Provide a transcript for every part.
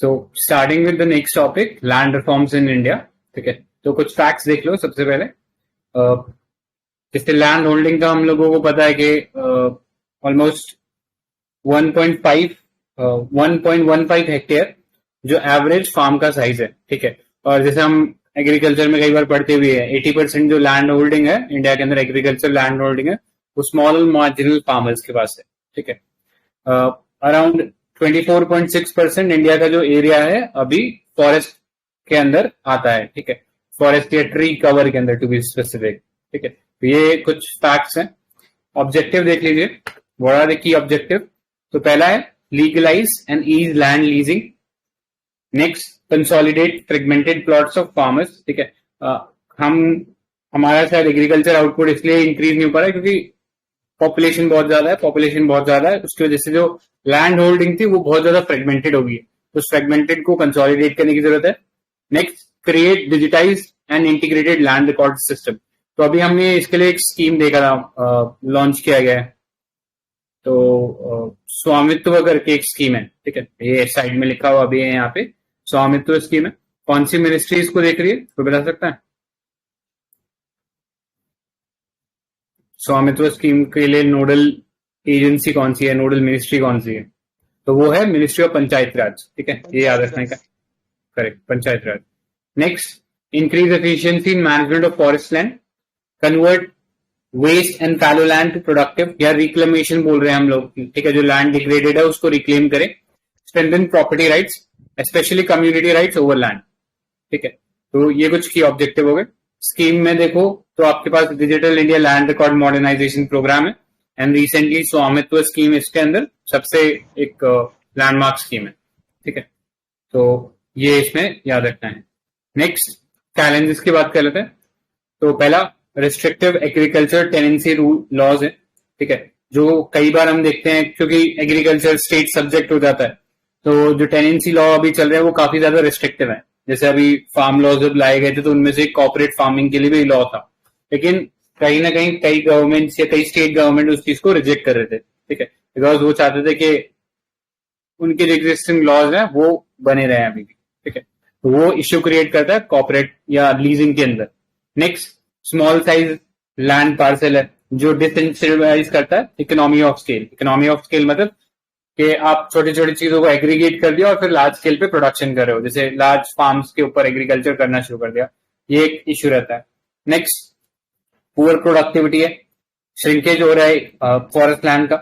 So starting with the next topic, land reforms in India. ठीक है, तो कुछ फैक्ट्स देख लो सबसे पहले। जैसे लैंड होल्डिंग का हम लोगों को पता है कि ऑलमोस्ट 1.15 हेक्टेयर जो एवरेज फार्म का साइज है। ठीक है, और जैसे हम एग्रीकल्चर में कई बार पढ़ते हुए है 80% जो लैंड होल्डिंग है इंडिया के अंदर, एग्रीकल्चर लैंड होल्डिंग है वो स्मॉल मार्जिनल फार्मर्स के पास है। ठीक है, अराउंड 24.6% इंडिया का जो एरिया है अभी फॉरेस्ट के अंदर आता है। ठीक है, फॉरेस्ट या ट्री कवर के अंदर टू बी स्पेसिफिक। ठीक है, तो ये कुछ फैक्ट्स हैं। ऑब्जेक्टिव देख लीजिए, what are the key objective. तो पहला है legalise and ease land leasing. Next, consolidate fragmented plots of farmers. ठीक है, हमारा शायद एग्रीकल्चर आउटपुट इसलिए इंक्रीज नहीं हो पा रहा है क्योंकि पॉपुलेशन बहुत ज्यादा है, उसकी वजह से जो लैंड होल्डिंग थी वो बहुत ज्यादा फ्रेगमेंटेड हो गई है, तो उस फ्रेगमेंटेड को कंसोलिडेट करने की जरूरत है। Next, create digitise and integrated land record system. तो अभी हमने इसके लिए एक स्कीम देखा था, लॉन्च किया गया है, तो स्वामित्व करके एक स्कीम है। ठीक है, ये साइड में लिखा हुआ अभी है यहाँ पे, स्वामित्व स्कीम है। कौन सी मिनिस्ट्री इसको देख रही है, तो बता सकता है? स्वामित्व स्कीम के लिए नोडल एजेंसी कौन सी है, नोडल मिनिस्ट्री कौन सी है? तो वो है मिनिस्ट्री ऑफ पंचायत राज। ठीक है, ये याद रखने का। Correct, panchayat raj. Next, increase efficiency in management of forest land, convert waste and fallow land to productive, या रिक्लेमेशन बोल रहे हैं हम लोग। ठीक है, जो लैंड डिग्रेडेड है उसको रिक्लेम करें। Strengthen property rights, specially community rights over land. ठीक है, तो ये कुछ की ऑब्जेक्टिव हो गए। स्कीम में देखो तो आपके पास digital India land record modernisation programme है, एंड रिसेंटली स्वामित्व स्कीम इसके अंदर सबसे एक लैंडमार्क स्कीम है। ठीक है, तो ये इसमें याद रखना है। नेक्स्ट, चैलेंजेस की बात कर लेते हैं। तो पहला, restrictive agriculture tenancy rule laws है। ठीक है, जो कई बार हम देखते हैं क्योंकि एग्रीकल्चर स्टेट सब्जेक्ट हो जाता है, तो जो टेनेंसी लॉ अभी चल रहे हैं वो काफी ज्यादा रिस्ट्रिक्टिव है। जैसे अभी फार्म लॉज जब लाए गए थे तो उनमें से कॉर्पोरेट फार्मिंग के लिए भी लॉ था, लेकिन कहीं ना कहीं कई गवर्नमेंट्स या कई स्टेट गवर्नमेंट उस चीज को रिजेक्ट कर रहे थे। ठीक है, बिकॉज वो चाहते थे कि उनके जो एग्जिस्टिंग लॉज हैं वो बने रहे अभी भी। ठीक है, तो वो इश्यू क्रिएट करता है कॉर्पोरेट या लीजिंग के अंदर। Next, small size land parcel है जो डिसेंट्रलाइज करता है economy of scale. Economy of scale मतलब कि आप छोटी छोटी चीजों को एग्रीगेट कर दिया और फिर लार्ज स्केल पे प्रोडक्शन कर रहे हो, जैसे लार्ज फार्म्स के ऊपर एग्रीकल्चर करना शुरू कर दिया, ये एक इश्यू रहता है। नेक्स्ट, पुअर प्रोडक्टिविटी है, श्रिंकेज हो रहा है फॉरेस्ट लैंड का।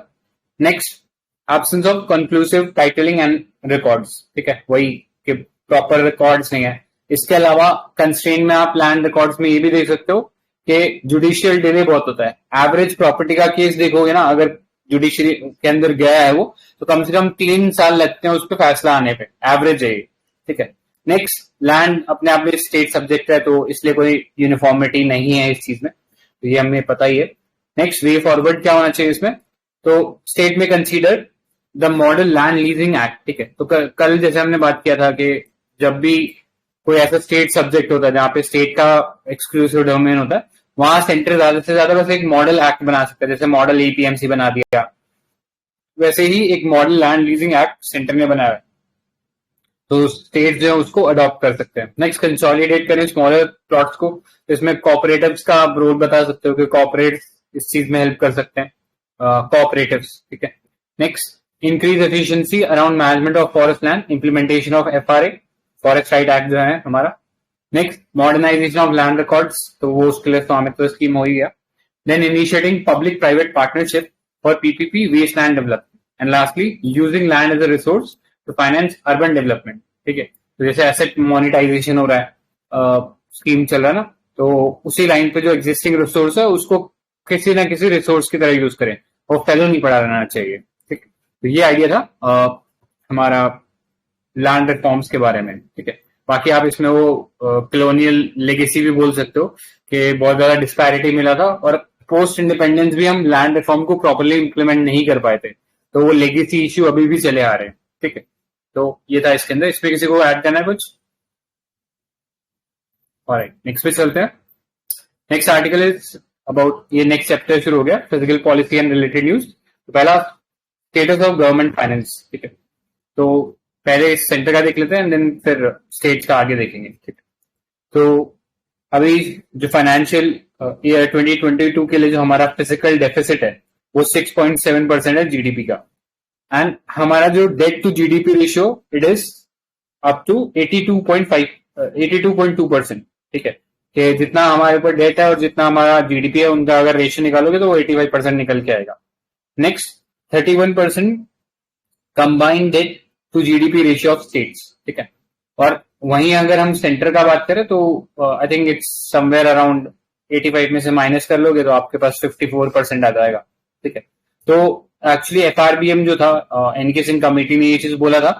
Next, absence of conclusive titling and records. ठीक है, वही कि प्रॉपर रिकॉर्ड्स नहीं है। इसके अलावा कंस्ट्रेंट में आप लैंड रिकॉर्ड्स में ये भी देख सकते हो कि जुडिशियल डिले बहुत होता है। एवरेज प्रॉपर्टी का केस देखोगे ना, अगर जुडिशरी के अंदर गया है वो, तो कम से कम 3 साल लगते हैं उस पर फैसला आने पे, एवरेज है ये। ठीक है, नेक्स्ट, लैंड अपने आप में स्टेट सब्जेक्ट है तो इसलिए कोई यूनिफॉर्मिटी नहीं है इस चीज में, तो ये हमें पता ही है। नेक्स्ट, वे फॉरवर्ड क्या होना चाहिए इसमें, तो स्टेट में consider the model land leasing act. ठीक है, तो कल जैसे हमने बात किया था कि जब भी कोई ऐसा स्टेट सब्जेक्ट होता है जहाँ पे स्टेट का एक्सक्लूसिव डोमेन होता है, वहां सेंटर ज्यादा से ज्यादा बस एक मॉडल एक्ट बना सकता है। जैसे मॉडल ईपीएमसी बना दिया, वैसे ही एक model land leasing act centre ने बनाया है, तो स्टेट जो है उसको अडॉप्ट कर सकते हैं। नेक्स्ट, कंसोलिडेट करें स्मॉलर प्लॉट्स को, इसमें कॉपरेटिव्स का आप रोल बता सकते हो कि कॉपरेट इस चीज में हेल्प कर सकते हैं, कॉपरेटिव्स। ठीक है, next, increase efficiency around management of forest land, implementation of FRA, forest right act जो है हमारा। Next, modernisation of land records, तो वो उसके लिए स्वामित्व स्कीम हो ही गया। Then initiating public private partnership for PPP waste land development, and lastly using land as a resource to finance urban development. ठीक है, तो जैसे एसेट मोनिटाइजेशन हो रहा है, स्कीम चल रहा है ना, तो उसी लाइन पे जो एग्जिस्टिंग रिसोर्स है उसको किसी ना किसी रिसोर्स की तरह यूज करें, और फैलो नहीं पड़ा रहना चाहिए। ठीक, तो ये आइडिया था हमारा लैंड रिफॉर्म्स के बारे में। ठीक है, बाकी आप इसमें वो कॉलोनियल लेगेसी भी बोल सकते हो कि बहुत ज्यादा डिस्पैरिटी मिला था, और पोस्ट इंडिपेंडेंस भी हम लैंड रिफॉर्म को प्रॉपरली इंप्लीमेंट नहीं कर पाए थे, तो वो लेगेसी इश्यू अभी भी चले आ रहे हैं। ठीक है, तो ये था इसके अंदर। इस पे किसी को ऐड करना है कुछ? ऑलराइट, नेक्स्ट पे चलते हैं। नेक्स्ट आर्टिकल इज अबाउट, ये नेक्स्ट चैप्टर शुरू हो गया, physical policy and related news. तो पहला, स्टेटस ऑफ गवर्नमेंट फाइनेंस। ठीक है, तो पहले सेंटर का देख लेते हैं एंड देन फिर स्टेट का आगे देखेंगे, ठीक। तो अभी जो फाइनेंशियल ईयर 2022 के लिए जो हमारा फिजिकल डेफिसिट है वो 6.7% है जीडीपी का, एंड हमारा जो debt to GDP ratio it is up to 82.2%, ठीक है। कि जितना हमारे ऊपर डेट है और जितना हमारा जीडीपी है उनका अगर रेशियो निकालोगे तो वो 85% निकल के आएगा। Next 31% combined debt to GDP ratio of states, ठीक है। और वहीं अगर हम सेंटर का बात करें तो I think it's somewhere around 85 में से माइनस कर लोगे तो आपके पास 54% आ जाएगा, ठीक है। तो एक्चुअली एफआरबीएम जो था, एनके सिंह कमेटी ने ये चीज बोला था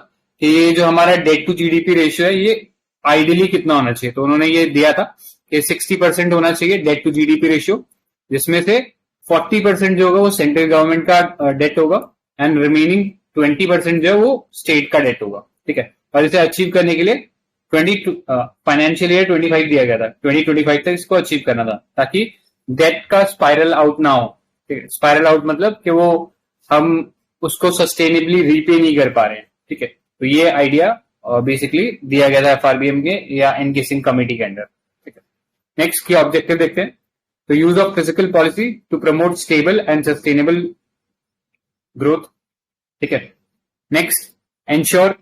कि ये जो हमारा डेट टू जीडीपी रेशियो है ये आइडियली कितना होना चाहिए, तो उन्होंने ये दिया था कि 60% होना चाहिए डेट टू जीडीपी रेशियो, जिसमें से 40% जो होगा वो सेंट्रल गवर्नमेंट का डेट होगा एंड रिमेनिंग 20% जो है वो स्टेट का डेट होगा, ठीक है। और इसे अचीव करने के लिए फाइनेंशियल ईयर 25 दिया गया था, 2025 तक इसको अचीव करना था ताकि डेट का स्पाइरल आउट ना हो, ठीक है। स्पाइरल आउट मतलब कि वो हम उसको सस्टेनेबली रीपे नहीं कर पा रहे हैं, ठीक है। तो ये आइडिया बेसिकली दिया गया था एफआरबीएम के या एनके सिंह कमेटी के अंडर, ठीक है। नेक्स्ट की ऑब्जेक्टिव देखते हैं। तो use of physical policy to promote stable and sustainable growth, ठीक है। Next ensure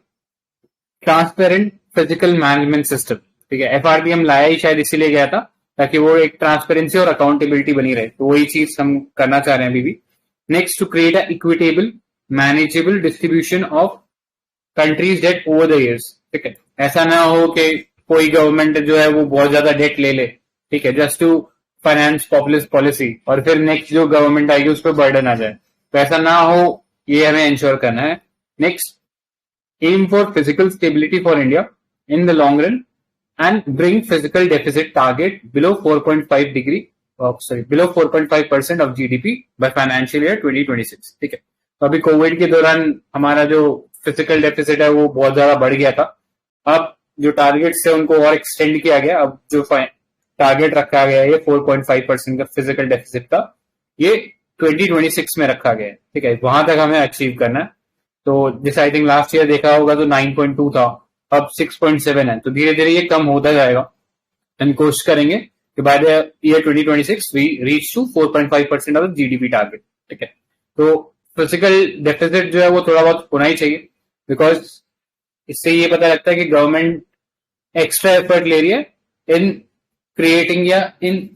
transparent physical management system, ठीक है। एफआरबीएम लाया ही शायद इसीलिए गया था ताकि वो एक ट्रांसपेरेंसी और अकाउंटेबिलिटी बनी रहे, तो वही चीज हम करना चाह रहे हैं अभी भी। Next to create a equitable manageable distribution of country's debt over the years, ठीक है। ऐसा ना हो कि कोई गवर्नमेंट जो है वो बहुत ज्यादा डेट ले ले, ठीक है, just to finance populist policy, और फिर नेक्स्ट जो गवर्नमेंट आएगी उस पर बर्डन आ जाए, तो ऐसा ना हो ये हमें इंश्योर करना है। Next aim for physical stability for India in the long run and bring physical deficit target below 4.5% of GDP by financial year 2026, ठीक है। तो अभी कोविड के दौरान हमारा जो फिजिकल डेफिसिट है वो बहुत ज्यादा बढ़ गया था, अब जो टारगेट्स थे उनको और एक्सटेंड किया गया, अब जो टारगेट रखा गया है ये 4.5% का फिजिकल डेफिसिट का, ये 2026 में रखा गया है, ठीक है। वहां तक हमें अचीव करना है। तो जैसे आई थिंक लास्ट ईयर देखा होगा तो 9.2 था, अब 6.7 है, तो धीरे धीरे ये कम होता जाएगा। हम कोशिश करेंगे कि by the year 2026 we reach to 4.5% of GDP target, ठीक है। तो फिजिकल डेफिसिट जो है वो थोड़ा बहुत होना ही चाहिए, बिकॉज इससे ये पता लगता है कि गवर्नमेंट एक्स्ट्रा एफर्ट ले रही है इन क्रिएटिंग या इन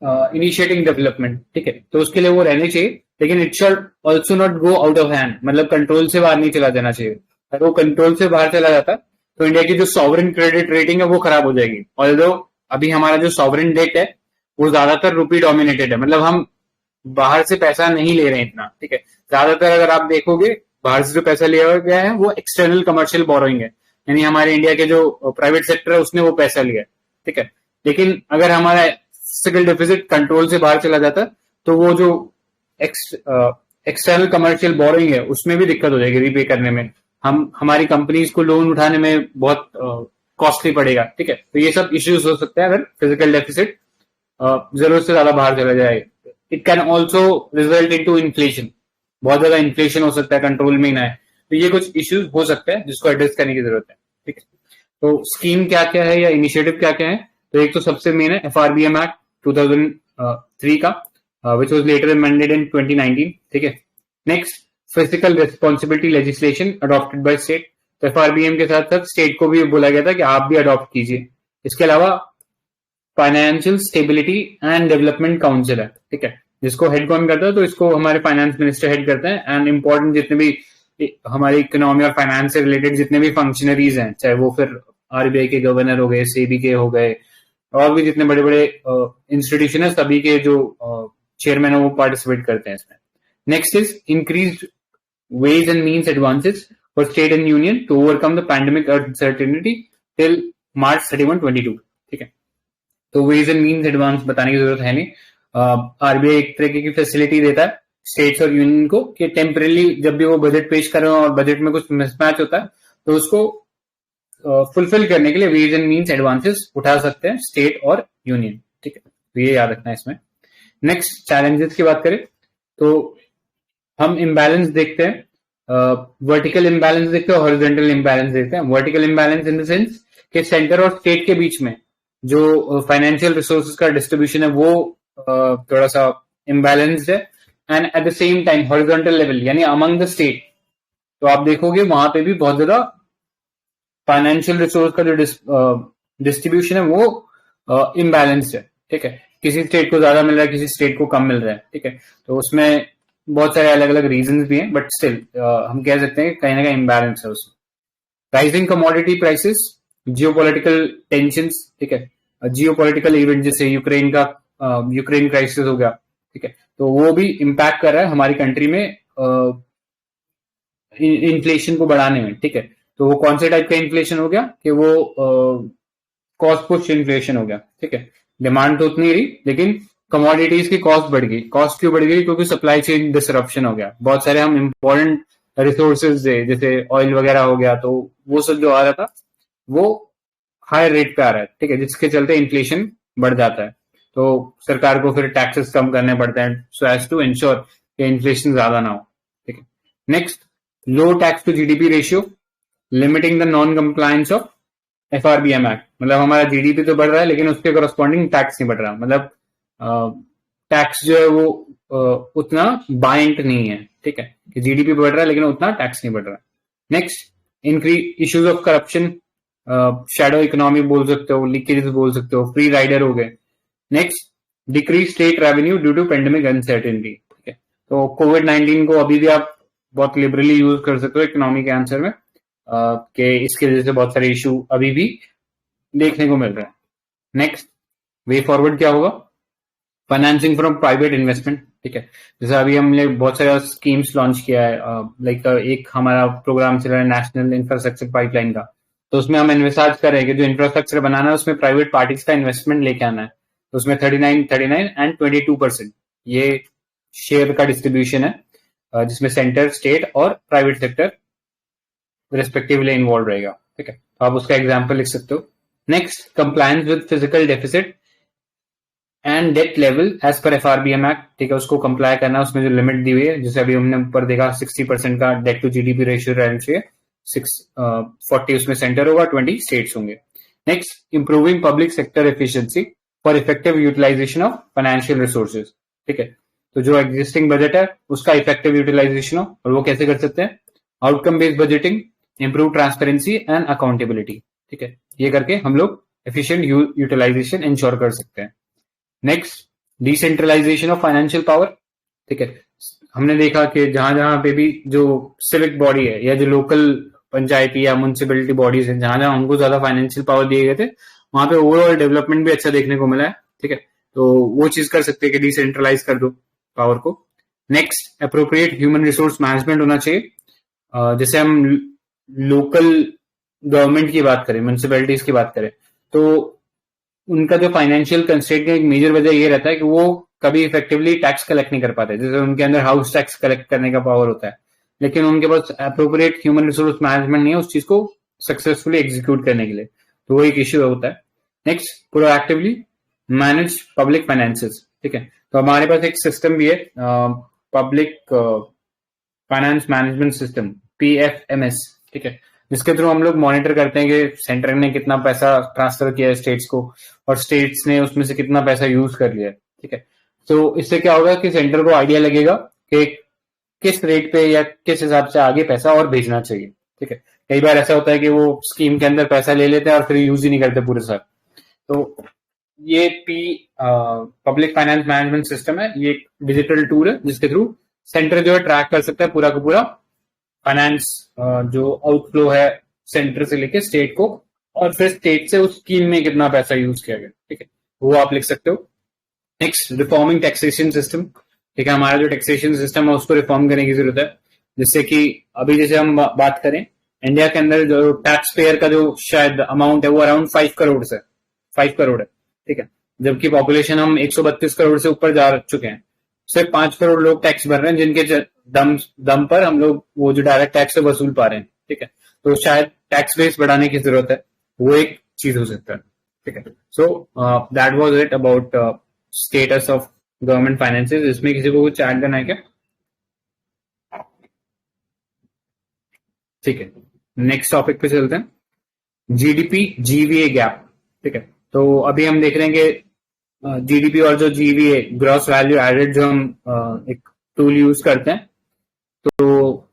इनिशिएटिंग डेवलपमेंट, ठीक है। तो उसके लिए वो रहनी चाहिए, लेकिन it should also not go out of hand, मतलब कंट्रोल से बाहर नहीं चला जाना चाहिए। अगर वो कंट्रोल से बाहर चला जाता तो इंडिया की जो सॉवरेन क्रेडिट रेटिंग है वो खराब हो जाएगी। ऑल्दो अभी हमारा जो सॉवरेन डेट है वो ज्यादातर रुपी डोमिनेटेड है, मतलब हम बाहर से पैसा नहीं ले रहे हैं इतना, ठीक है। ज्यादातर अगर आप देखोगे बाहर से जो पैसा लिया गया है वो एक्सटर्नल कमर्शियल बोरोइंग है, यानी हमारे इंडिया के जो प्राइवेट सेक्टर है उसने वो पैसा लिया, ठीक है। लेकिन अगर हमारा फिजिकल डेफिसिट कंट्रोल से बाहर चला जाता तो वो जो एक्सटर्नल कमर्शियल बोरोइंग है उसमें भी दिक्कत हो जाएगी रीपे करने में, हमारी कंपनीज को लोन उठाने में बहुत कॉस्टली पड़ेगा, ठीक है। तो ये सब इश्यूज हो सकते हैं अगर फिजिकल डेफिसिट जरूरत से ज्यादा बाहर चला जाए। It can also result into inflation, बहुत ज्यादा इन्फ्लेशन हो सकता है, कंट्रोल में ही ना है, तो ये कुछ इश्यूज हो सकते हैं जिसको एड्रेस करने की जरूरत है, ठीक है। तो स्कीम क्या क्या है या इनिशिएटिव क्या क्या है, तो एक तो सबसे मेन है एफआरबीएम एक्ट 2003 का, which was later amended in 2019, ठीक है। Next physical responsibility legislation adopted by state, तो एफआरबीएम के साथ साथ स्टेट को भी बोला गया था कि आप भी अडॉप्ट कीजिए। इसके अलावा financial stability and development council है, ठीक है, जिसको हेड कौन करता है, तो इसको हमारे फाइनेंस मिनिस्टर हेड करते हैं, एंड इंपॉर्टेंट जितने भी हमारी इकोनॉमी और फाइनेंस से रिलेटेड जितने भी फंक्शनरीज हैं, चाहे वो फिर आरबीआई के गवर्नर हो गए, सेबी के हो गए, और भी जितने बड़े बड़े इंस्टीट्यूशन है सभी के जो चेयरमैन है वो पार्टिसिपेट करते हैं इसमें। Next is increase ways and means advances for state and union to overcome the pandemic uncertainty till March 31, 22, ठीक है। तो वेज एंड मीन्स एडवांस बताने की जरूरत है नहीं, आरबीआई एक तरीके की फैसिलिटी देता है स्टेट्स और यूनियन को कि टेम्परेली जब भी वो बजट पेश कर रहे हो और बजट में कुछ मिसमैच होता है तो उसको फुलफिल करने के लिए वेज एंड मीन्स एडवांसेस उठा सकते हैं स्टेट और यूनियन, ठीक है। तो ये याद रखना है इसमें। नेक्स्ट चैलेंजेस की बात करें तो हम इम्बैलेंस देखते हैं वर्टिकल इम्बैलेंस देखते हैं, हॉरिजॉन्टल इम्बैलेंस देखते हैं। Vertical imbalance in the sense कि सेंटर और स्टेट के बीच में जो फाइनेंशियल रिसोर्सेज का डिस्ट्रीब्यूशन है वो थोड़ा सा इम्बैलेंस्ड है। And at the same time horizontal level यानी अमंग द स्टेट, तो आप देखोगे वहां पे भी बहुत ज्यादा फाइनेंशियल रिसोर्स का जो डिस्ट्रीब्यूशन है वो इम्बैलेंस्ड है। ठीक है, किसी स्टेट को ज्यादा मिल रहा है, किसी स्टेट को कम मिल रहा है। ठीक है, तो उसमें बहुत सारे अलग अलग रीजंस भी हैं, बट स्टिल हम कह सकते हैं कि कहीं ना कहीं इम्बैलेंस है उसमें। Rising commodity prices, geopolitical tensions, ठीक है, जियोपॉलिटिकल इवेंट जैसे यूक्रेन क्राइसिस हो गया। ठीक है, तो वो भी इम्पैक्ट कर रहा है हमारी कंट्री में इन्फ्लेशन को बढ़ाने में। ठीक है, तो वो कौन से टाइप का इन्फ्लेशन हो गया कि वो कॉस्ट पुश इन्फ्लेशन हो गया। ठीक है, डिमांड तो उतनी रही लेकिन कमोडिटीज की कॉस्ट बढ़ गई। कॉस्ट क्यों बढ़ गई? क्योंकि सप्लाई चेन डिसरप्शन हो गया। बहुत सारे हम इंपॉर्टेंट रिसोर्सेज जैसे ऑयल वगैरह हो गया, तो वो सब जो आ रहा था वो हाई रेट पे आ रहा है। ठीक है, जिसके चलते इन्फ्लेशन बढ़ जाता है, तो सरकार को फिर टैक्सेस कम करने पड़ते हैं सो एज टू इंश्योर कि इन्फ्लेशन ज्यादा ना हो। ठीक है, next, low tax to GDP ratio, limiting the non compliance of FRBM act. मतलब हमारा जीडीपी तो बढ़ रहा है लेकिन उसके करस्पॉन्डिंग टैक्स नहीं बढ़ रहा। मतलब टैक्स जो है वो उतना बाइंड नहीं है। ठीक है, कि जीडीपी बढ़ रहा है लेकिन उतना टैक्स नहीं बढ़ रहा। Next, increase issues of corruption, shadow economy बोल सकते हो, लीकेजेस बोल सकते हो, फ्री राइडर हो गए। Next, decrease state revenue due to pandemic uncertainty. ठीक है, तो कोविड-19 को अभी भी आप बहुत लिबरली यूज कर सकते हो इकोनॉमी के आंसर में, कि इसकी वजह से बहुत सारे इशू अभी भी देखने को मिल रहे हैं। नेक्स्ट, वे फॉरवर्ड क्या होगा? Financing from private investment. ठीक है, जैसे अभी हमने बहुत सारे स्कीम्स लॉन्च किया है, लाइक एक हमारा प्रोग्राम चल रहा है नेशनल इंफ्रास्ट्रक्चर पाइपलाइन का, तो उसमें हम इन्वेस्ट कर रहे हैं कि जो इंफ्रास्ट्रक्चर बनाना है उसमें प्राइवेट पार्टीज का इन्वेस्टमेंट लेके आना है। तो उसमें 39 एंड 22% ये शेयर का डिस्ट्रीब्यूशन है, जिसमें सेंटर, स्टेट और प्राइवेट सेक्टर रिस्पेक्टिवली इन्वॉल्व रहेगा। ठीक है, तो आप उसका एग्जाम्पल लिख सकते हो। Next, compliance with physical deficit and debt level as per FRBM act. ठीक है, उसको कंप्लाई करना, उसमें जो लिमिट दी हुई है, जैसे अभी हमने ऊपर देखा 60% का डेट टू जीडीपी रेशियो रहना चाहिए, 40 उसमें सेंटर होगा, 20 स्टेट्स होंगे। Next, improving public sector efficiency for effective utilisation of financial resources. ठीक है, तो जो एग्जिस्टिंग बजट है उसका इफेक्टिव यूटिलाइजेशन हो, और वो कैसे कर सकते हैं? Outcome based budgeting, improve transparency and accountability. ठीक है, ये करके हम लोग एफिशिएंट यूटिलाइजेशन इंश्योर कर सकते हैं। Next, decentralisation of financial power. ठीक है, हमने देखा कि जहां जहां पे भी जो सिविक बॉडी है या जो लोकल पंचायती या म्युनिसिपैलिटी बॉडीज है, जहां जहां उनको ज्यादा फाइनेंशियल पावर दिए गए थे, वहां पे ओवरऑल डेवलपमेंट भी अच्छा देखने को मिला है। ठीक है, तो वो चीज कर सकते हैं कि डिसेंट्रलाइज कर दो पावर को। Next, appropriate human resource management होना चाहिए। जैसे हम लोकल गवर्नमेंट की बात करें, म्युनिसिपैलिटीज की बात करें, तो उनका जो फाइनेंशियल कंस्ट्रेंट का एक मेजर वजह ये रहता है कि वो कभी इफेक्टिवली टैक्स कलेक्ट नहीं कर पाते। जैसे उनके अंदर हाउस टैक्स कलेक्ट करने का पावर होता है, लेकिन उनके पास अप्रोप्रिएट ह्यूमन रिसोर्स मैनेजमेंट नहीं है उस चीज को सक्सेसफुली एग्जीक्यूट करने के लिए, तो वो एक इश्यू होता है। Next, proactively manage public finances. ठीक है, तो हमारे पास एक सिस्टम भी है, public finance management system, PFMS। ठीक है, जिसके थ्रू हम लोग मॉनिटर करते हैं कि सेंटर ने कितना पैसा ट्रांसफर किया है स्टेट्स को, और स्टेट्स ने उसमें से कितना पैसा यूज कर लिया है। ठीक है, तो इससे क्या होगा कि सेंटर को आइडिया लगेगा कि किस रेट पे या किस हिसाब से आगे पैसा और भेजना चाहिए। ठीक है, कई बार ऐसा होता है कि वो स्कीम के अंदर पैसा ले लेते हैं और फिर यूज ही नहीं करते पूरे साल। तो ये पब्लिक फाइनेंस मैनेजमेंट सिस्टम है, ये एक डिजिटल टूल है जिसके थ्रू सेंटर जो है ट्रैक कर सकता है पूरा का पूरा फाइनेंस जो आउटफ्लो है सेंटर से लेके स्टेट को, और फिर स्टेट से उस स्कीम में कितना पैसा यूज किया गया। ठीक है, वो आप लिख सकते हो। Next, reforming taxation system. ठीक है, हमारा जो टैक्सेशन सिस्टम है उसको रिफॉर्म करने की जरूरत है, जिससे कि अभी जैसे हम बात करें इंडिया के अंदर जो टैक्स पेयर का जो शायद अमाउंट है वो अराउंड 5 करोड़ है। 5 करोड़ है। ठीक है, जबकि पॉपुलेशन हम 132 करोड़ से ऊपर जा चुके हैं। सिर्फ 5 करोड़ लोग टैक्स भर रहे हैं, जिनके दम पर हम लोग वो जो डायरेक्ट टैक्स है वसूल पा रहे हैं। ठीक है, तो शायद टैक्स बेस बढ़ाने की जरूरत है, वो एक चीज हो सकता है। ठीक है, so that was it about status of government finances. इसमें किसी को कुछ ऐड करना है क्या? ठीक है, नेक्स्ट टॉपिक पे चलते हैं, जीडीपी जीवीए गैप। ठीक है, तो अभी हम देख रहे हैं कि जीडीपी और जो जीवीए ग्रॉस वैल्यू एडेड जो हम एक टूल यूज करते हैं, तो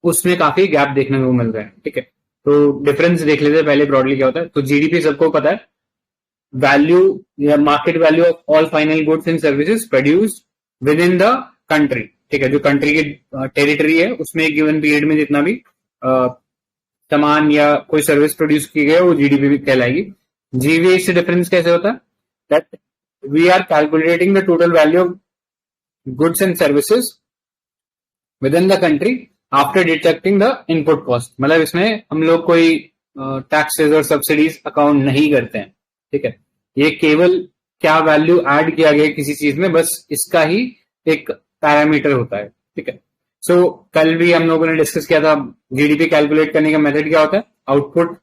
उसमें काफी गैप देखने को मिल रहा है। ठीक है, तो डिफरेंस देख लेते हैं पहले ब्रॉडली क्या होता है। तो जीडीपी सबको पता है, वैल्यू या market value of all final goods and services produced with in the country. ठीक है, जो कंट्री की टेरिटरी है उसमें एक गिवन पीरियड में जितना भी सामान या कोई सर्विस प्रोड्यूस की गई वो जीडीपी भी कहलाएगी। जीवीए से डिफरेंस कैसे होता है, that we are calculating the total value of goods and services within the country after deducting the input cost. मतलब इसमें हम लोग कोई टैक्सेस और सब्सिडीज अकाउंट नहीं करते हैं। ठीक है, ये केवल क्या वैल्यू ऐड किया गया किसी चीज में, बस इसका ही एक पैरामीटर होता है। ठीक है, सो कल भी हम लोगों ने डिस्कस किया था जीडीपी कैलकुलेट करने का मेथड क्या होता है, आउटपुट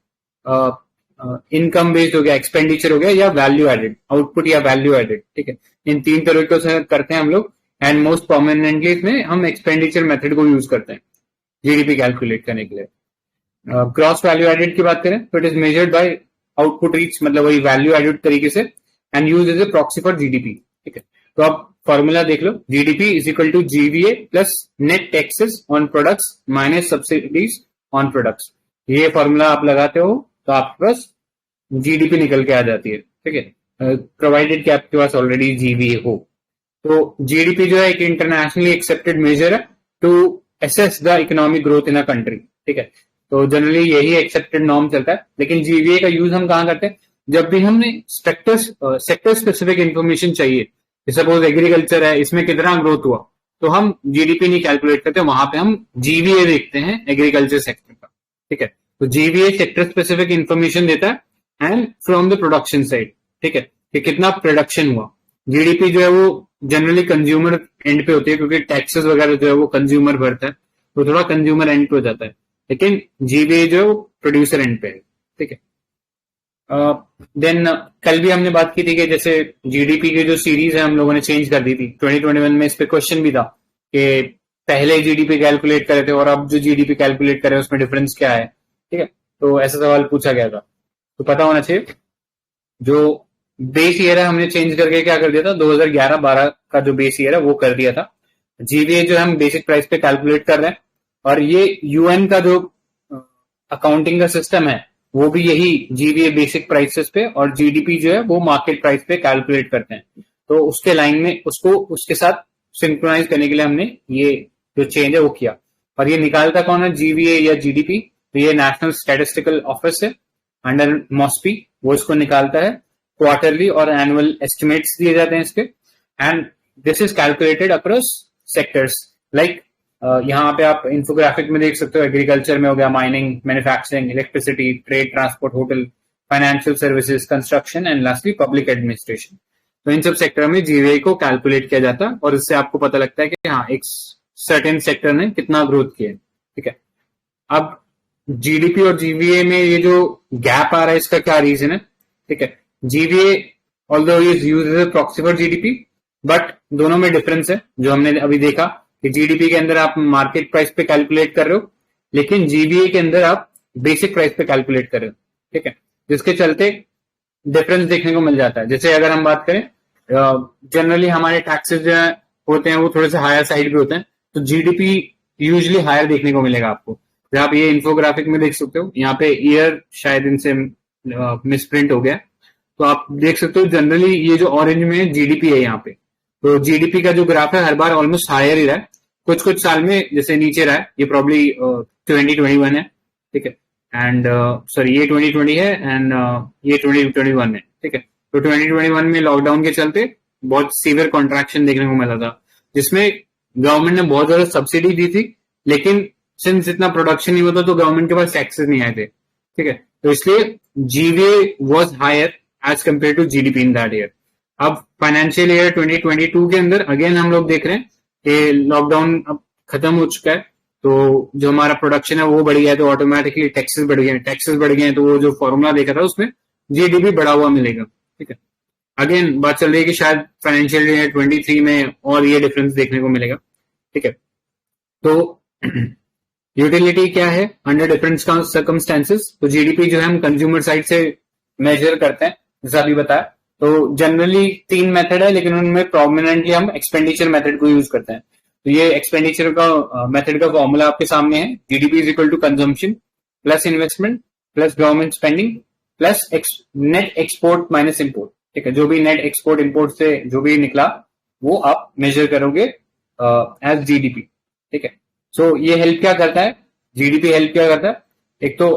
इनकम बेस्ड हो गया, एक्सपेंडिचर हो गया, या वैल्यू एडेड, आउटपुट या वैल्यू एडेड। ठीक है, इन तीन तरीकों से करते हैं हम लोग, एंड मोस्ट प्रोमिनेंटली इसमें हम एक्सपेंडिचर मेथड को यूज करते हैं जीडीपी कैलकुलेट करने के लिए। ग्रॉस वैल्यू एडेड की बात करें तो it is measured by output reach, मतलब वही वैल्यू एडेड तरीके से, and use as a proxy for GDP. ठीक है, तो आप फॉर्मूला देख लो, GDP is equal to GVA plus net taxes on products minus subsidies on products. ये फॉर्मूला आप लगाते हो तो आपके पास जीडीपी निकल के आ जाती है। ठीक है, प्रोवाइडेड कि आपके पास ऑलरेडी जीवीए हो। तो जीडीपी जो है एक इंटरनेशनली एक्सेप्टेड मेजर है to assess the economic growth in a country. ठीक है, तो जनरली यही एक्सेप्टेड नॉर्म चलता है, लेकिन जीवीए का यूज हम कहाँ करते हैं, जब भी हमने सेक्टर स्पेसिफिक इंफॉर्मेशन चाहिए, सपोज एग्रीकल्चर है, इसमें कितना ग्रोथ हुआ, तो हम जीडीपी नहीं कैलकुलेट करते, वहां पे हम जीवीए देखते हैं एग्रीकल्चर सेक्टर का। ठीक है, तो जीवीए सेक्टर स्पेसिफिक इंफॉर्मेशन देता है and from the production side. ठीक है, कि कितना प्रोडक्शन हुआ। जीडीपी जो है वो जनरली कंज्यूमर एंड पे होती है, क्योंकि टैक्सेस वगैरह जो है वो कंज्यूमर भरता है, तो थोड़ा कंज्यूमर एंड पे हो जाता है, लेकिन जीवीए जो है वो प्रोड्यूसर एंड पे है। ठीक है, देन कल भी हमने बात की थी कि जैसे जीडीपी की जो सीरीज है हम लोगों ने चेंज कर दी थी 2021 में। इस पे क्वेश्चन भी था कि पहले जीडीपी कैलकुलेट करे थे और अब जो जीडीपी कैलकुलेट करे उसमें डिफरेंस क्या है। ठीक है, तो ऐसा सवाल पूछा गया था, तो पता होना चाहिए जो बेस ईयर है हमने चेंज करके क्या कर दिया था, 2011-12 का जो बेस ईयर है वो कर दिया था। जीवीए जो हम बेसिक प्राइस पे कैलकुलेट कर रहे हैं, और ये यूएन का जो अकाउंटिंग का सिस्टम है वो भी यही जीवीए बेसिक प्राइसेस पे, और जीडीपी जो है वो मार्केट प्राइस पे कैलकुलेट करते हैं। तो उसके लाइन में उसको उसके साथ सिंक्रोनाइज करने के लिए हमने ये जो चेंज है वो किया। और ये निकालता कौन है, जीवीए या जीडीपी, तो ये नेशनल स्टैटिस्टिकल ऑफिस है अंडर मॉस्पी, वो इसको निकालता है। क्वार्टरली और एनुअल एस्टिमेट्स दिए जाते हैं इसके, and this is calculated across sectors. Like यहाँ पे आप इंफोग्राफिक में देख सकते हो, एग्रीकल्चर में हो गया, mining, manufacturing, electricity, trade, transport, hotel, financial services, construction and lastly public administration. तो इन सब सेक्टर में जीवीए को कैलकुलेट किया जाता है, और इससे आपको पता लगता है कि हाँ एक सर्टेन सेक्टर ने कितना ग्रोथ किया है। ठीक है, अब जीडीपी और जीवीए में ये जो गैप आ रहा है इसका क्या रीजन है। ठीक है, GVA although is used as a proxy for GDP, but दोनों में डिफरेंस है जो हमने अभी देखा कि जीडीपी के अंदर आप मार्केट प्राइस पे कैलकुलेट कर रहे हो, लेकिन जीवीए के अंदर आप बेसिक प्राइस पे कैलकुलेट कर रहे हो। ठीक है, जिसके चलते डिफरेंस देखने को मिल जाता है। जैसे अगर हम बात करें, जनरली हमारे टैक्सेस जो होते हैं वो थोड़े से हायर साइड पे होते हैं, तो जीडीपी यूजुअली हायर देखने को मिलेगा आपको। जहाँ आप ये इंफोग्राफिक में देख सकते हो, यहाँ पे ईयर शायद इनसे मिसप्रिंट हो गया, तो आप देख सकते हो जनरली ये जो ऑरेंज में जीडीपी है यहाँ पे, तो जीडीपी का जो ग्राफ है हर बार ऑलमोस्ट हायर ही रहा है, कुछ कुछ साल में जैसे नीचे रहा है, ये प्रॉब्ली 2021 है। ठीक है, एंड सॉरी ये 2020 है, एंड ये 2021 है। ठीक है, तो 2021 में लॉकडाउन के चलते बहुत सीवियर कॉन्ट्रैक्शन देखने को मिला था, जिसमें गवर्नमेंट ने बहुत ज्यादा सब्सिडी दी थी, लेकिन सिंस इतना प्रोडक्शन नहीं होता तो गवर्नमेंट के पास टैक्सेस नहीं आए थे। ठीक है, तो इसलिए GVA was higher as compare to GDP in that year. अब फाइनेंशियल ईयर 2022 के अंदर अगेन हम लोग देख रहे हैं कि लॉकडाउन अब खत्म हो चुका है, तो जो हमारा प्रोडक्शन है वो बढ़ गया है, तो ऑटोमेटिकली टैक्सेस बढ़ गए, टैक्सेस बढ़ गए हैं, तो वो जो फॉर्मूला देखा था उसमें जीडीपी बढ़ा हुआ मिलेगा। ठीक है, अगेन बात चल रही है कि शायद फाइनेंशियल ईयर 23 में और ये डिफरेंस देखने को मिलेगा। ठीक है, तो यूटिलिटी क्या है? Under different circumstances. तो जीडीपी जो है हम कंज्यूमर साइड से मेजर करते हैं, जैसा अभी बताया। तो जनरली 3 मेथड है, लेकिन उनमें प्रोमिनेंटली हम एक्सपेंडिचर मेथड को यूज करते हैं। तो ये एक्सपेंडिचर का मेथड का फॉर्मूला आपके सामने है। GDP is equal to consumption plus investment plus government spending plus net export minus import. ठीक है, जो भी नेट एक्सपोर्ट इम्पोर्ट से जो भी निकला वो आप मेजर करोगे एज जीडीपी। ठीक है, सो ये हेल्प क्या करता है? जीडीपी हेल्प क्या करता है? एक तो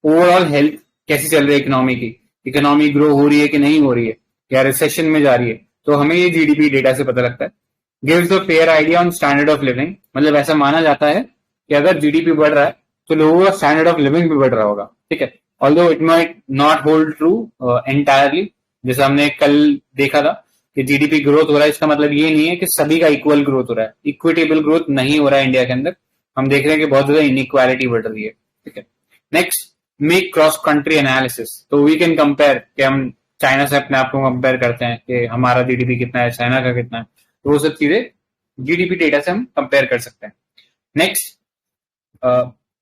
ओवरऑल हेल्थ कैसी चल रही है इकोनॉमी की, इकोनॉमी ग्रो हो रही है कि नहीं हो रही है, या रिसेशन में जा रही है, तो हमें ये जीडीपी डेटा से पता लगता है। Gives a fair idea on standard of living, मतलब ऐसा माना जाता है कि अगर जीडीपी बढ़ रहा है तो लोगों का स्टैंडर्ड ऑफ लिविंग भी बढ़ रहा होगा। ठीक है, although it might not hold true entirely. जैसे हमने कल देखा था कि जीडीपी ग्रोथ हो रहा है, इसका मतलब ये नहीं है कि सभी का इक्वल ग्रोथ हो रहा है। इक्विटेबल ग्रोथ नहीं हो रहा है इंडिया के अंदर। हम देख रहे हैं कि बहुत ज्यादा इनइक्वालिटी बढ़ रही है। ठीक है, next, make cross country analysis. तो वी कैन कंपेयर कि हम चाइना से अपने आप को कंपेयर करते हैं कि हमारा जीडीपी कितना है, चाइना का कितना है, तो वो सब चीजें जीडीपी डेटा से हम कंपेयर कर सकते हैं। नेक्स्ट,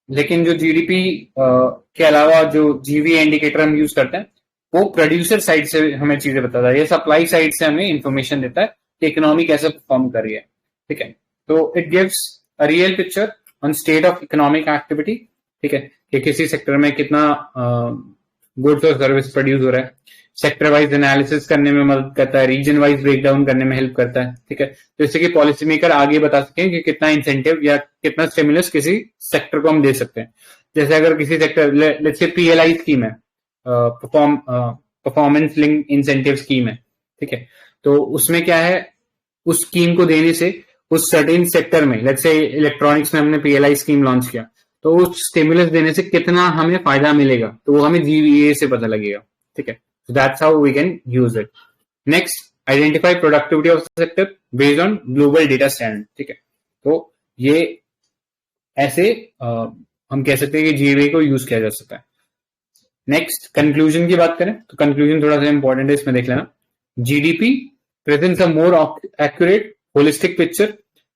लेकिन जो जीडीपी के अलावा जो जीवी इंडिकेटर हम यूज करते हैं वो प्रोड्यूसर साइड से हमें चीजें बताता है, ये सप्लाई साइड से हमें इंफॉर्मेशन देता है कि इकोनॉमी कैसे परफॉर्म कर रही है। ठीक है, तो it gives a real picture on state of economic activity. ठीक है, कि किसी सेक्टर में कितना गुड्स और सर्विस प्रोड्यूस हो रहा है। सेक्टर वाइज एनालिसिस करने में मदद करता है, रीजन वाइज ब्रेकडाउन करने में हेल्प करता है। ठीक है, तो इससे कि पॉलिसी मेकर आगे बता सकें कि कितना इंसेंटिव या कितना स्टिमुलस किसी सेक्टर को हम दे सकते हैं। जैसे अगर किसी sector, let's say PLI scheme है, परफॉर्मेंस लिंक इंसेंटिव स्कीम है। ठीक है, तो उसमें क्या है, उस स्कीम को देने से उस सर्टेन सेक्टर में, लेट्स से इलेक्ट्रॉनिक्स में हमने पीएलआई स्कीम लॉन्च किया, तो उस स्टिमुलस देने से कितना हमें फायदा मिलेगा, तो वो हमें जीवीए से पता लगेगा। ठीक है, so that's how we can use it. Next, identify productivity of the sector based on global data standard. ठीक है, तो ये ऐसे हम कह सकते हैं कि जीवीए को यूज किया जा सकता है। नेक्स्ट, कंक्लूजन की बात करें तो कंक्लूजन थोड़ा सा इंपॉर्टेंट है, इसमें देख लेना। GDP presents a more accurate holistic picture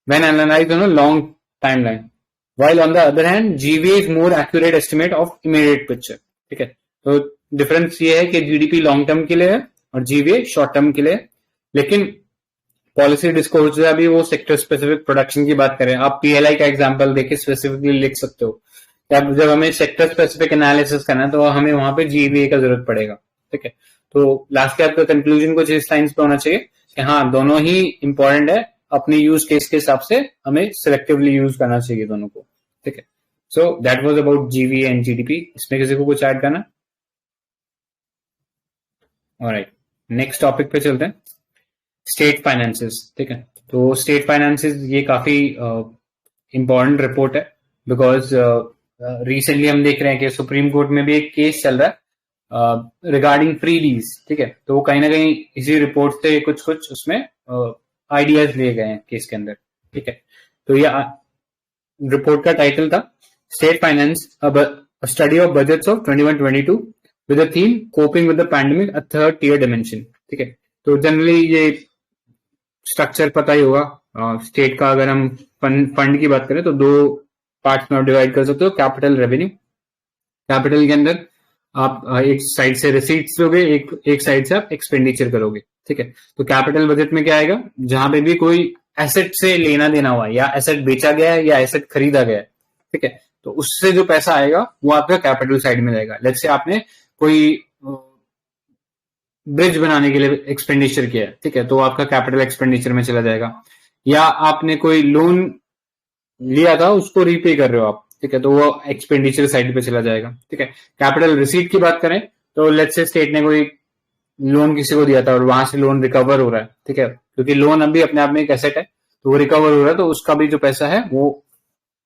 when analysed on a long timeline, while on the other hand GVA is more accurate estimate of immediate picture. ठीक है, तो डिफरेंस ये है कि जीडीपी लॉन्ग टर्म के लिए है और जीवीए शॉर्ट टर्म के लिए है। लेकिन पॉलिसी डिस्कोर्स अभी वो सेक्टर स्पेसिफिक प्रोडक्शन की बात करें, आप पीएलआई का एग्जांपल देके स्पेसिफिकली लिख सकते हो। जब हमें सेक्टर स्पेसिफिक एनालिसिस करना है तो हमें वहां पे जीवीए का जरूरत पड़ेगा। ठीक है, तो लास्ट के आपका कंक्लूजन कुछ इस लाइंस पे होना चाहिए कि हाँ, दोनों ही इंपॉर्टेंट है, अपनी यूज केस के हिसाब से हमें सिलेक्टिवली यूज करना चाहिए दोनों को। ठीक है, so that was about GVA and GDP. इसमें किसी को कुछ ऐड करना? ऑलराइट, नेक्स्ट टॉपिक पे चलते हैं, स्टेट फाइनेंसेस। ठीक है, तो स्टेट फाइनेंसेस ये काफी इंपॉर्टेंट रिपोर्ट है, बिकॉज रिसेंटली हम देख रहे हैं कि सुप्रीम कोर्ट में भी एक केस चल रहा है रिगार्डिंग फ्री लीज। ठीक है, तो वो कहीं ना कहीं इसी रिपोर्ट से कुछ कुछ उसमें आइडियाज लिए गए हैं केस के अंदर। ठीक है, तो ये रिपोर्ट का टाइटल था state finance study of budgets of 21-22 with the theme coping with the pandemic a third tier dimension. ठीक है, तो जनरली ये स्ट्रक्चर पता ही होगा स्टेट का। अगर हम फंड की बात करें तो 2 पार्ट्स में डिवाइड कर सकते हो, कैपिटल, रेवेन्यू। कैपिटल के अंदर आप एक साइड से रिसीट्स लोगे, एक साइड से आप एक्सपेंडिचर करोगे। ठीक है, तो कैपिटल बजट में क्या आएगा, जहां पे भी कोई एसेट से लेना देना हुआ है, या एसेट बेचा गया है या एसेट खरीदा गया है। ठीक है, तो उससे जो पैसा आएगा वो आपका कैपिटल साइड में जाएगा। लेट्स से आपने कोई ब्रिज बनाने के लिए एक्सपेंडिचर किया है, ठीक है, तो आपका कैपिटल एक्सपेंडिचर में चला जाएगा। या आपने कोई लोन लिया था, उसको रीपे कर रहे हो आप, ठीक है, तो वो एक्सपेंडिचर साइड पे चला जाएगा। ठीक है, कैपिटल रिसीट की बात करें तो लेट्स से स्टेट ने कोई लोन किसी को दिया था और वहां से लोन रिकवर हो रहा है। ठीक है, क्योंकि लोन अभी अपने आप में एक एसेट है, तो वो रिकवर हो रहा है, तो उसका भी जो पैसा है वो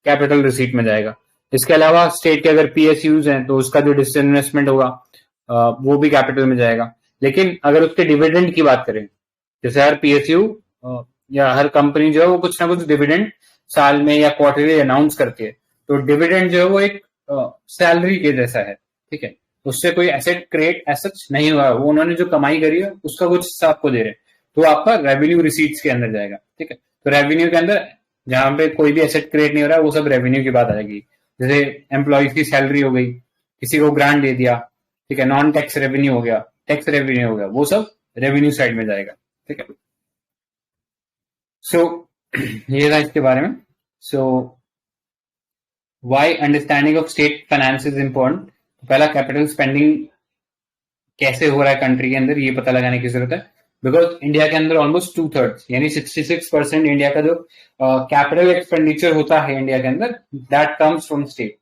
कैपिटल रिसीट में जाएगा। इसके अलावा स्टेट के अगर पीएसयूज हैं तो उसका जो डिसइन्वेस्टमेंट होगा वो भी कैपिटल में जाएगा। लेकिन अगर उसके डिविडेंड की बात करें, जैसे हर पीएसयू या हर कंपनी जो है वो कुछ ना कुछ डिविडेंड साल में या क्वार्टरली अनाउंस करती है, तो डिविडेंड जो है वो एक सैलरी के जैसा है। ठीक है, उससे कोई एसेट क्रिएट एसेट्स नहीं हुआ, वो उन्होंने जो कमाई करी है उसका कुछ हिस्सा आपको दे रहे हैं, तो आपका रेवेन्यू रिसीट्स के अंदर जाएगा। ठीक है, तो रेवेन्यू के अंदर जहां पे कोई भी एसेट क्रिएट नहीं हो रहा है वो सब रेवेन्यू की बात आएगी। जैसे एम्प्लॉयज की सैलरी हो गई, किसी को ग्रांट दे दिया, ठीक है, नॉन टैक्स रेवेन्यू हो गया, टैक्स रेवेन्यू हो गया, वो सब रेवेन्यू साइड में जाएगा, ठीक है। सो ये था इसके बारे में। So why understanding of state finance is important. पहला, कैपिटल स्पेंडिंग कैसे हो रहा है कंट्री के अंदर, ये पता लगाने की जरूरत है। बिकॉज इंडिया के अंदर ऑलमोस्ट 2/3 यानी 66% इंडिया का जो कैपिटल एक्सपेंडिचर होता है इंडिया के अंदर, दैट कम्स फ्रॉम स्टेट,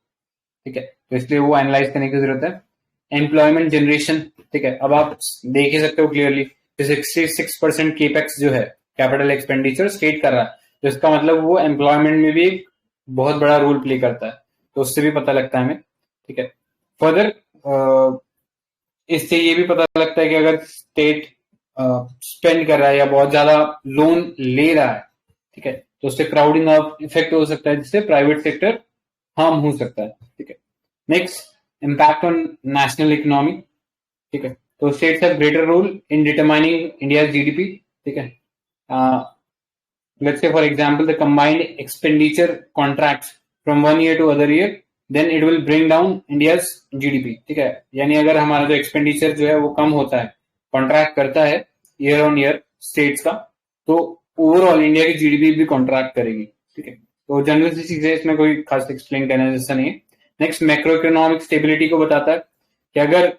ठीक है। तो इसलिए वो एनालाइज करने की जरूरत है। एम्प्लॉयमेंट जनरेशन, ठीक है, अब आप देख ही सकते हो क्लियरली 66% केपेक्स जो है कैपिटल एक्सपेंडिचर स्टेट कर रहा है, तो इसका मतलब वो एम्प्लॉयमेंट में भी एक बहुत बड़ा रोल प्ले करता है, तो उससे भी पता लगता है हमें, ठीक है। फर्दर इससे ये भी पता लगता है कि अगर स्टेट स्पेंड कर रहा है या बहुत ज्यादा लोन ले रहा है, ठीक है, तो उससे क्राउडिंग इफेक्ट हो सकता है, जिससे प्राइवेट सेक्टर हार्म हो सकता है, ठीक है। Next, impact on national economy, ठीक है। तो states have greater role in determining India GDP, ठीक है। Let's say for example the combined expenditure contracts from one year to other year, then it will bring down India's GDP, ठीक है। यानी अगर हमारा जो एक्सपेंडिचर जो है वो कम होता है, कॉन्ट्रैक्ट करता है ईयर ऑन ईयर स्टेट्स का, तो ओवरऑल इंडिया की जीडीपी भी कॉन्ट्रैक्ट करेगी, ठीक है। तो जनरल सी चीजें, इसमें कोई खास एक्सप्लेन करने जैसा नहीं है। नेक्स्ट, मैक्रो इकोनॉमिक स्टेबिलिटी को बताता है कि अगर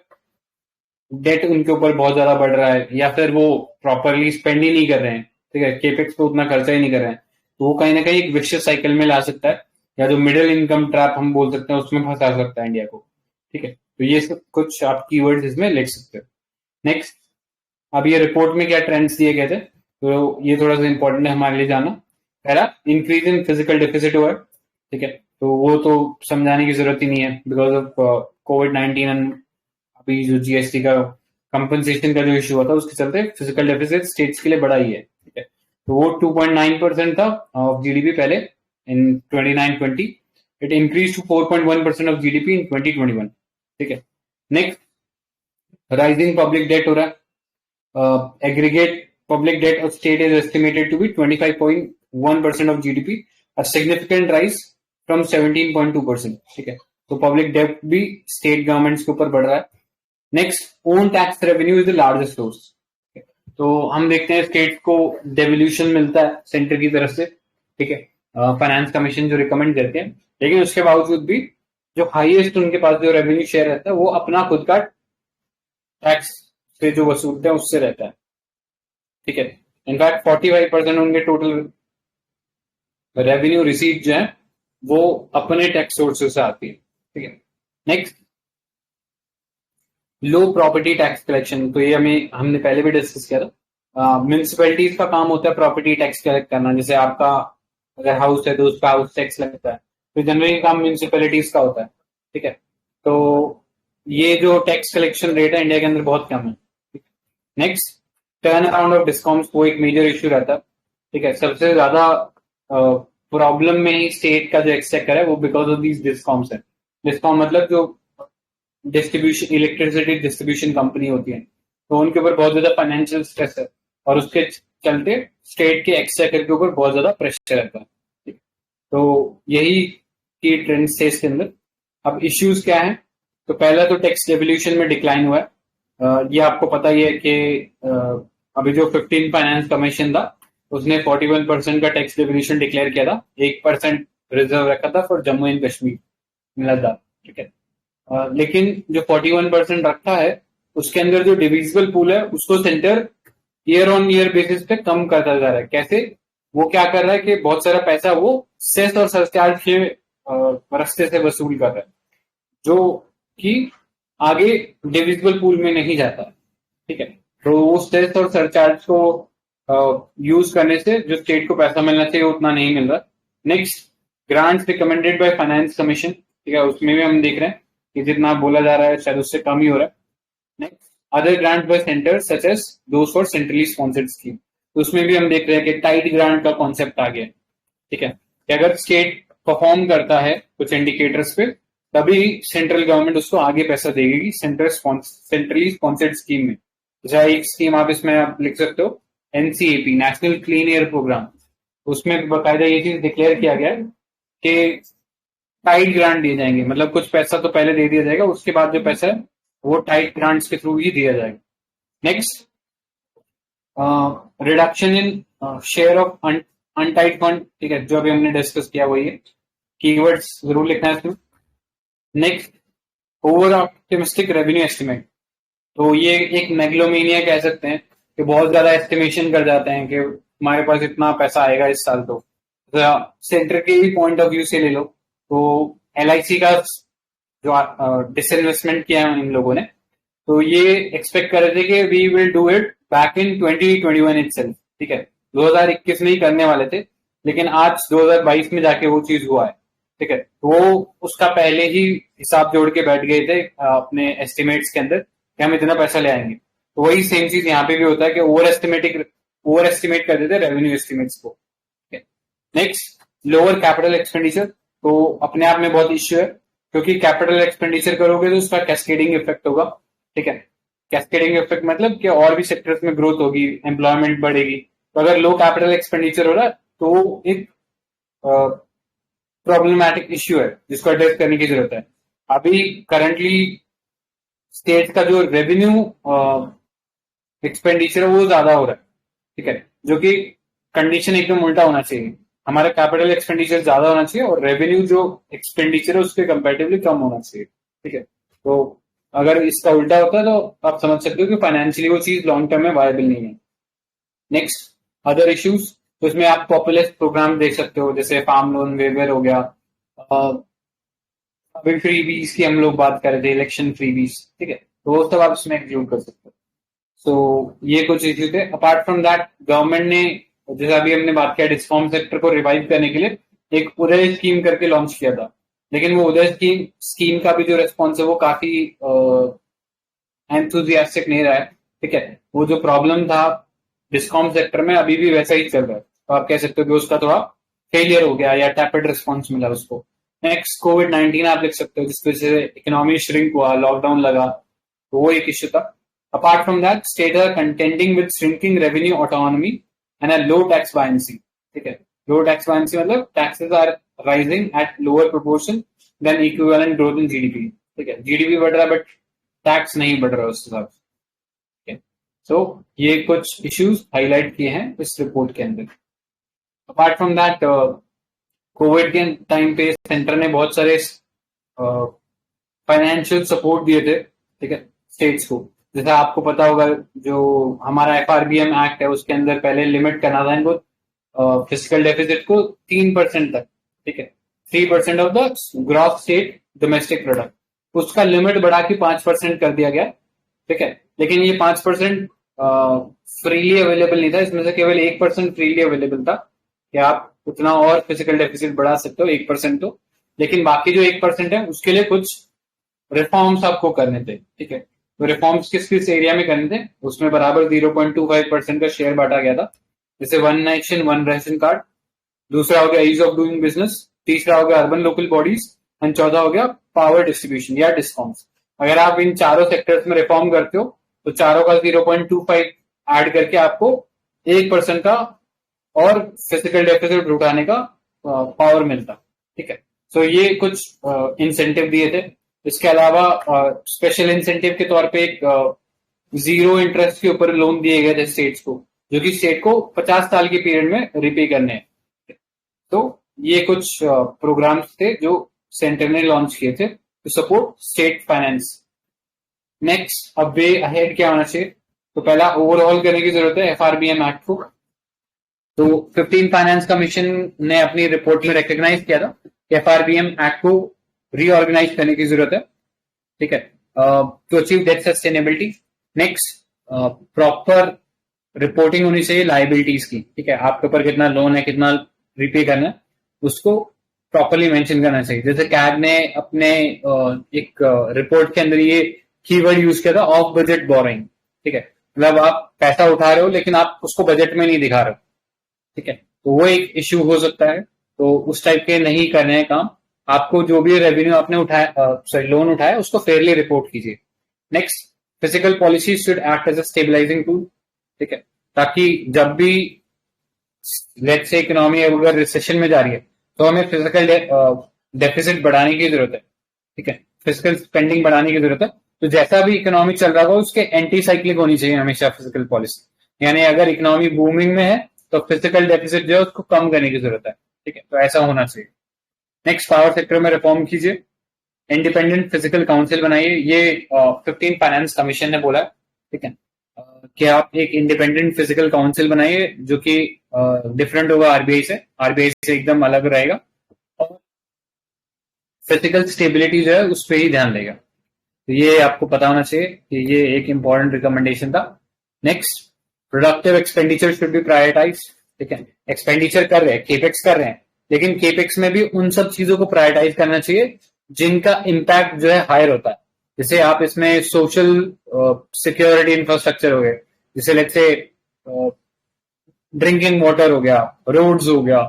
डेट उनके ऊपर बहुत ज्यादा बढ़ रहा है या फिर वो प्रॉपरली स्पेंड ही नहीं कर रहे हैं, ठीक है, केपेक्स पे उतना खर्चा ही नहीं कर रहे हैं, तो वो कहीं ना कहीं एक विशियस साइकिल में ला सकता है, या जो मिडिल इनकम ट्रैप हम बोल सकते हैं उसमें फंसा सकता है इंडिया को, ठीक है। तो ये सब कुछ आप कीवर्ड्स इसमें लिख सकते हो। नेक्स्ट, अब ये रिपोर्ट में क्या ट्रेंड्स दिए गए थे, तो ये थोड़ा सा इंपॉर्टेंट है हमारे लिए जानना। पहला, इंक्रीज इन फिजिकल डेफिसिट हुआ है, ठीक है, तो वो तो समझाने की जरूरत ही नहीं है, बिकॉज ऑफ कोविड-19 एंड अभी जो जीएसटी का कंपनसेशन का जो इशू हुआ था उसके चलते फिजिकल डेफिसिट स्टेट्स के लिए बड़ा ही है, ठीक है। तो वो 2.9% था ऑफ जीडीपी पहले in 29-20, it increase to 4.1% of GDP in 2021, ठीक है। नेक्स्ट, राइजिंग पब्लिक डेट हो रहा है। Aggregate public debt of state is estimated to be 25.1% of GDP, a significant rise from 17.2%, ठीक है। तो पब्लिक डेट भी स्टेट गवर्नमेंट्स के ऊपर बढ़ रहा है। Next, own tax revenue is the largest source, तो हम देखते हैं स्टेट को डेवल्यूशन मिलता है सेंटर की तरफ से, ठीक है, फाइनेंस कमीशन जो रिकमेंड करते हैं, लेकिन उसके बावजूद भी जो हाईएस्ट उनके पास जो रेवेन्यू शेयर रहता है वो अपना खुद का टैक्स से जो वसूलते हैं उससे रहता है, ठीक है। इनफैक्ट 45% उनके टोटल रेवेन्यू रिसीट जो है वो अपने टैक्स सोर्सेस से आती है, ठीक है। नेक्स्ट, लो प्रॉपर्टी टैक्स कलेक्शन, तो ये हमने पहले भी डिस्कस किया था। म्यूनिसिपैलिटीज का काम होता है प्रॉपर्टी टैक्स कलेक्ट करना, जैसे आपका अगर हाउस है तो उसका हाउस टैक्स लगता है, तो जनरली काम म्यूनिसिपैलिटीज का होता है, ठीक है। तो ये जो टैक्स कलेक्शन रेट है इंडिया के अंदर बहुत कम है। Next, turn around of discoms, वो एक मेजर इश्यू रहता है, ठीक है। सबसे ज्यादा प्रॉब्लम में ही स्टेट का जो एक्सचेकर है वो बिकॉज ऑफ दीज डिस्कॉम्स है। डिस्कॉम मतलब जो डिस्ट्रीब्यूशन, इलेक्ट्रिसिटी डिस्ट्रीब्यूशन कंपनी होती है, तो उनके ऊपर बहुत ज्यादा फाइनेंशियल स्ट्रेस है और उसके चलते स्टेट के एक्सचेकर के ऊपर बहुत ज्यादा प्रेशर रहता है, तो यही की ट्रेंड्स थे इसके अंदर। अब इश्यूज क्या है, तो पहला तो टैक्स डेवल्यूशन में डिक्लाइन हुआ है। ये आपको पता ही है कि अभी जो 15 फाइनेंस कमीशन था उसने 41% का टैक्स डेवल्यूशन डिक्लेयर किया था, 1% रिजर्व रखा था फॉर जम्मू एंड कश्मीर, लद्दाख, ठीक है। लेकिन जो 41% रखा है उसके अंदर जो डिविजिबल पूल है उसको centre year on year basis पे कम करता जा रहा है। कैसे? वो क्या कर रहा है कि बहुत सारा पैसा वो सेस और सरचार्ज के रास्ते से वसूल कर रहा है, जो कि आगे डिविजिबल पूल में नहीं जाता, ठीक है। तो वो सेस और सरचार्ज को यूज करने से जो स्टेट को पैसा मिलना चाहिए उतना नहीं मिल रहा। Next, grants recommended by finance commission, ठीक है, उसमें भी हम देख रहे हैं कि जितना बोला जा रहा है शायद उससे कम ही हो रहा है। Next, other grant by centre such as those for centrally sponsored scheme, तो उसमें भी हम देख रहे हैं कि टाइट ग्रांट का कॉन्सेप्ट आ गया, ठीक है, कि अगर स्टेट परफॉर्म करता है कुछ इंडिकेटर्स पे तभी सेंट्रल गवर्नमेंट उसको आगे पैसा देगी सेंट्रली स्पॉन्सर्ड स्कीम में। जैसे एक स्कीम आप इसमें आप लिख सकते हो, NCAP, national clean air programme, उसमें बकायदा ये चीज डिक्लेयर किया गया है कि टाइट ग्रांट दिए जाएंगे, मतलब कुछ पैसा तो पहले दे दिया जाएगा, उसके बाद जो पैसा है वो टाइट ग्रांट्स के थ्रू ही दिया जाएगा। Next, reduction in share of untied fund, ठीक है, जो अभी हमने डिस्कस किया वही है, कीवर्ड्स जरूर लिखना है इसमें। Next, over optimistic revenue estimate, तो ये एक मेगलोमेनिया कह सकते हैं कि बहुत ज्यादा एस्टिमेशन कर जाते हैं कि हमारे पास इतना पैसा आएगा इस साल। तो सेंटर के भी पॉइंट ऑफ व्यू से ले लो तो LIC का जो डिसइन्वेस्टमेंट किया है इन लोगों ने, तो ये एक्सपेक्ट कर रहे थे कि we will do it back in 2021 itself, ठीक है, 2021 में ही करने वाले थे, लेकिन आज 2022 में जाके वो चीज हुआ है, ठीक है। तो वो उसका पहले ही हिसाब जोड़ के बैठ गए थे अपने एस्टिमेट्स के अंदर कि हम इतना पैसा ले आएंगे। तो वही सेम चीज यहाँ पे भी होता है कि ओवर एस्टिमेट कर देते रेवेन्यू एस्टिमेट्स को। नेक्स्ट, लोअर कैपिटल एक्सपेंडिचर, तो अपने आप में बहुत इश्यू है, क्योंकि कैपिटल एक्सपेंडिचर करोगे तो उसका कैस्केडिंग इफेक्ट होगा, ठीक है। कैस्केडिंग इफेक्ट मतलब कि और भी सेक्टर्स में ग्रोथ होगी, एम्प्लॉयमेंट बढ़ेगी। तो अगर लो कैपिटल एक्सपेंडिचर हो रहा है तो एक प्रॉब्लमैटिक इश्यू है जिसको एड्रेस करने की जरूरत है। अभी करंटली स्टेट का जो रेवेन्यू एक्सपेंडिचर है वो ज्यादा हो रहा है, ठीक है, जो कि कंडीशन एकदम उल्टा होना चाहिए। हमारा कैपिटल एक्सपेंडिचर ज्यादा होना चाहिए और रेवेन्यू जो एक्सपेंडिचर है उसके कंपेरेटिवली कम होना चाहिए, ठीक है। तो अगर इसका उल्टा होता है तो आप समझ सकते हो कि फाइनेंशियली वो चीज लॉन्ग टर्म में वायबल नहीं है। नेक्स्ट, अदर इश्यूज, तो इसमें आप पॉपुलर प्रोग्राम देख सकते हो, जैसे फार्म लोन वेवर हो गया, अभी फ्रीबीज की हम लोग बात कर रहे थे, इलेक्शन फ्रीबीज, ठीक है, तो वो सब आप इसमें इंक्लूड कर सकते हो। सो ये कुछ इश्यू थे। अपार्ट फ्रॉम दैट, गवर्नमेंट ने, जैसे अभी हमने बात किया, डिस्कॉम सेक्टर को रिवाइव करने के लिए एक उदय स्कीम करके लॉन्च किया था, लेकिन वो उदय स्कीम का भी जो रेस्पॉन्स है वो काफी एंथुजियास्टिक नहीं रहा है, ठीक है। वो जो प्रॉब्लम था डिस्कॉम सेक्टर में अभी भी वैसा ही चल रहा है, तो आप कह सकते हो कि उसका थोड़ा फेलियर हो गया या टैपेड रिस्पॉन्स मिला उसको। नेक्स्ट, कोविड-19 आप लिख सकते हो, जिसकी वजह से इकोनॉमी श्रिंक हुआ, लॉकडाउन लगा, तो वो एक इश्यू था। Apart from that, state are contending with shrinking revenue autonomy and a low tax buoyancy, ठीक है। लो टैक्स बायंसी मतलब taxes are rising at lower proportion than equivalent growth in GDP, ठीक है। जीडीपी बढ़ रहा है but tax नहीं बढ़ रहा उस हिसाब से, ठीक है। सो ये कुछ इश्यूज हाईलाइट किए हैं इस रिपोर्ट के अंदर। अपार्ट फ्रॉम दैट, कोविड के टाइम पे सेंटर ने बहुत सारे फाइनेंशियल सपोर्ट दिए थे, ठीक है, स्टेट्स को। जैसे आपको पता होगा जो हमारा FRBM एक्ट है उसके अंदर पहले लिमिट करना था इनको फिजिकल डेफिसिट को 3% तक, ठीक है, 3% of the gross state domestic product, उसका लिमिट बढ़ा के 5% कर दिया गया, ठीक है। लेकिन ये 5% फ्रीली अवेलेबल नहीं था, इसमें से केवल 1% फ्रीली अवेलेबल था कि आप उतना और फिजिकल डेफिसिट बढ़ा सकते हो 1% तो, लेकिन बाकी जो 1% है उसके लिए कुछ रिफॉर्म्स आपको करने थे, ठीक है। तो रिफॉर्म्स किस किस एरिया में करने थे, उसमें बराबर 0.25% का शेयर बांटा गया था, जैसे one nation one ration card, दूसरा हो गया ईज ऑफ डूइंग बिजनेस, तीसरा हो गया अर्बन लोकल बॉडीज, एंड चौथा हो गया पावर डिस्ट्रीब्यूशन या डिस्कॉम्स। अगर आप इन चारों सेक्टर्स में रिफॉर्म करते हो तो चारों का 0.25 ऐड करके आपको 1% का और फिजिकल डेफिसिट उठाने का पावर मिलता, ठीक है। सो ये कुछ इंसेंटिव दिए थे। इसके अलावा स्पेशल इंसेंटिव के तौर पे एक जीरो इंटरेस्ट के ऊपर लोन दिए गए थे स्टेट्स को, जो कि स्टेट को 50 साल के पीरियड में रिपे करने हैं। तो ये कुछ प्रोग्राम्स थे जो सेंटर ने लॉन्च किए थे to support state finance. Next, अब वे अहेड क्या होना चाहिए, तो पहला ओवरऑल करने की जरूरत है FRBM एक्ट को। तो 15 फाइनेंस कमीशन ने अपनी रिपोर्ट में रिकॉग्नाइज किया था कि FRBM एक्ट को रीऑर्गेनाइज करने की जरूरत है, ठीक है, to achieve debt sustainability. Next, proper reporting होनी चाहिए लाइबिलिटीज की, ठीक है, आपके ऊपर कितना लोन है, कितना रिपे करना है, उसको प्रॉपरली मेंशन करना चाहिए। जैसे कैग ने अपने एक रिपोर्ट के अंदर ये कीवर्ड यूज किया था, ऑफ बजट बोरिंग, ठीक है, मतलब आप पैसा उठा रहे हो लेकिन आप उसको बजट में नहीं दिखा रहे हो, ठीक है, तो वो एक इश्यू हो सकता है। तो उस टाइप के नहीं करने हैं काम, आपको जो भी रेवेन्यू आपने उठाया लोन उठाया उसको फेयरली रिपोर्ट कीजिए। Next, physical policy should act as a stabilising tool, ठीक है, ताकि जब भी लेट्स से इकोनॉमी अगर रिसेशन में जा रही है तो हमें फिजिकल डेफिसिट बढ़ाने की जरूरत है, ठीक है, फिजिकल स्पेंडिंग बढ़ाने की जरूरत है। तो जैसा भी इकोनॉमी चल रहा हो उसके एंटी साइक्लिक होनी चाहिए हमेशा फिजिकल पॉलिसी, यानी अगर इकोनॉमी बूमिंग में है तो फिजिकल डेफिसिट जो है उसको कम करने की जरूरत है, ठीक है, तो ऐसा होना चाहिए। नेक्स्ट, पावर सेक्टर में रिफॉर्म कीजिए, इंडिपेंडेंट फिजिकल काउंसिल बनाइए, ये 15 फाइनेंस कमीशन ने बोला है, ठीक है, कि आप एक इंडिपेंडेंट फिजिकल काउंसिल बनाइए जो कि डिफरेंट होगा आरबीआई से एकदम अलग रहेगा और फिजिकल स्टेबिलिटी जो है उस पर ही ध्यान देगा। तो ये आपको पता होना चाहिए कि ये एक इंपॉर्टेंट रिकमेंडेशन था। Next, productive expenditure should be prioritise, ठीक है, एक्सपेंडिचर कर रहे हैं, केपेक्स कर रहे हैं, लेकिन केपेक्स में भी उन सब चीजों को प्रायोरिटाइज करना चाहिए जिनका इम्पैक्ट जो है हायर होता है। जैसे आप इसमें सोशल सिक्योरिटी इंफ्रास्ट्रक्चर हो गए, जैसे लेट्स से ड्रिंकिंग वाटर हो गया, रोड्स हो गया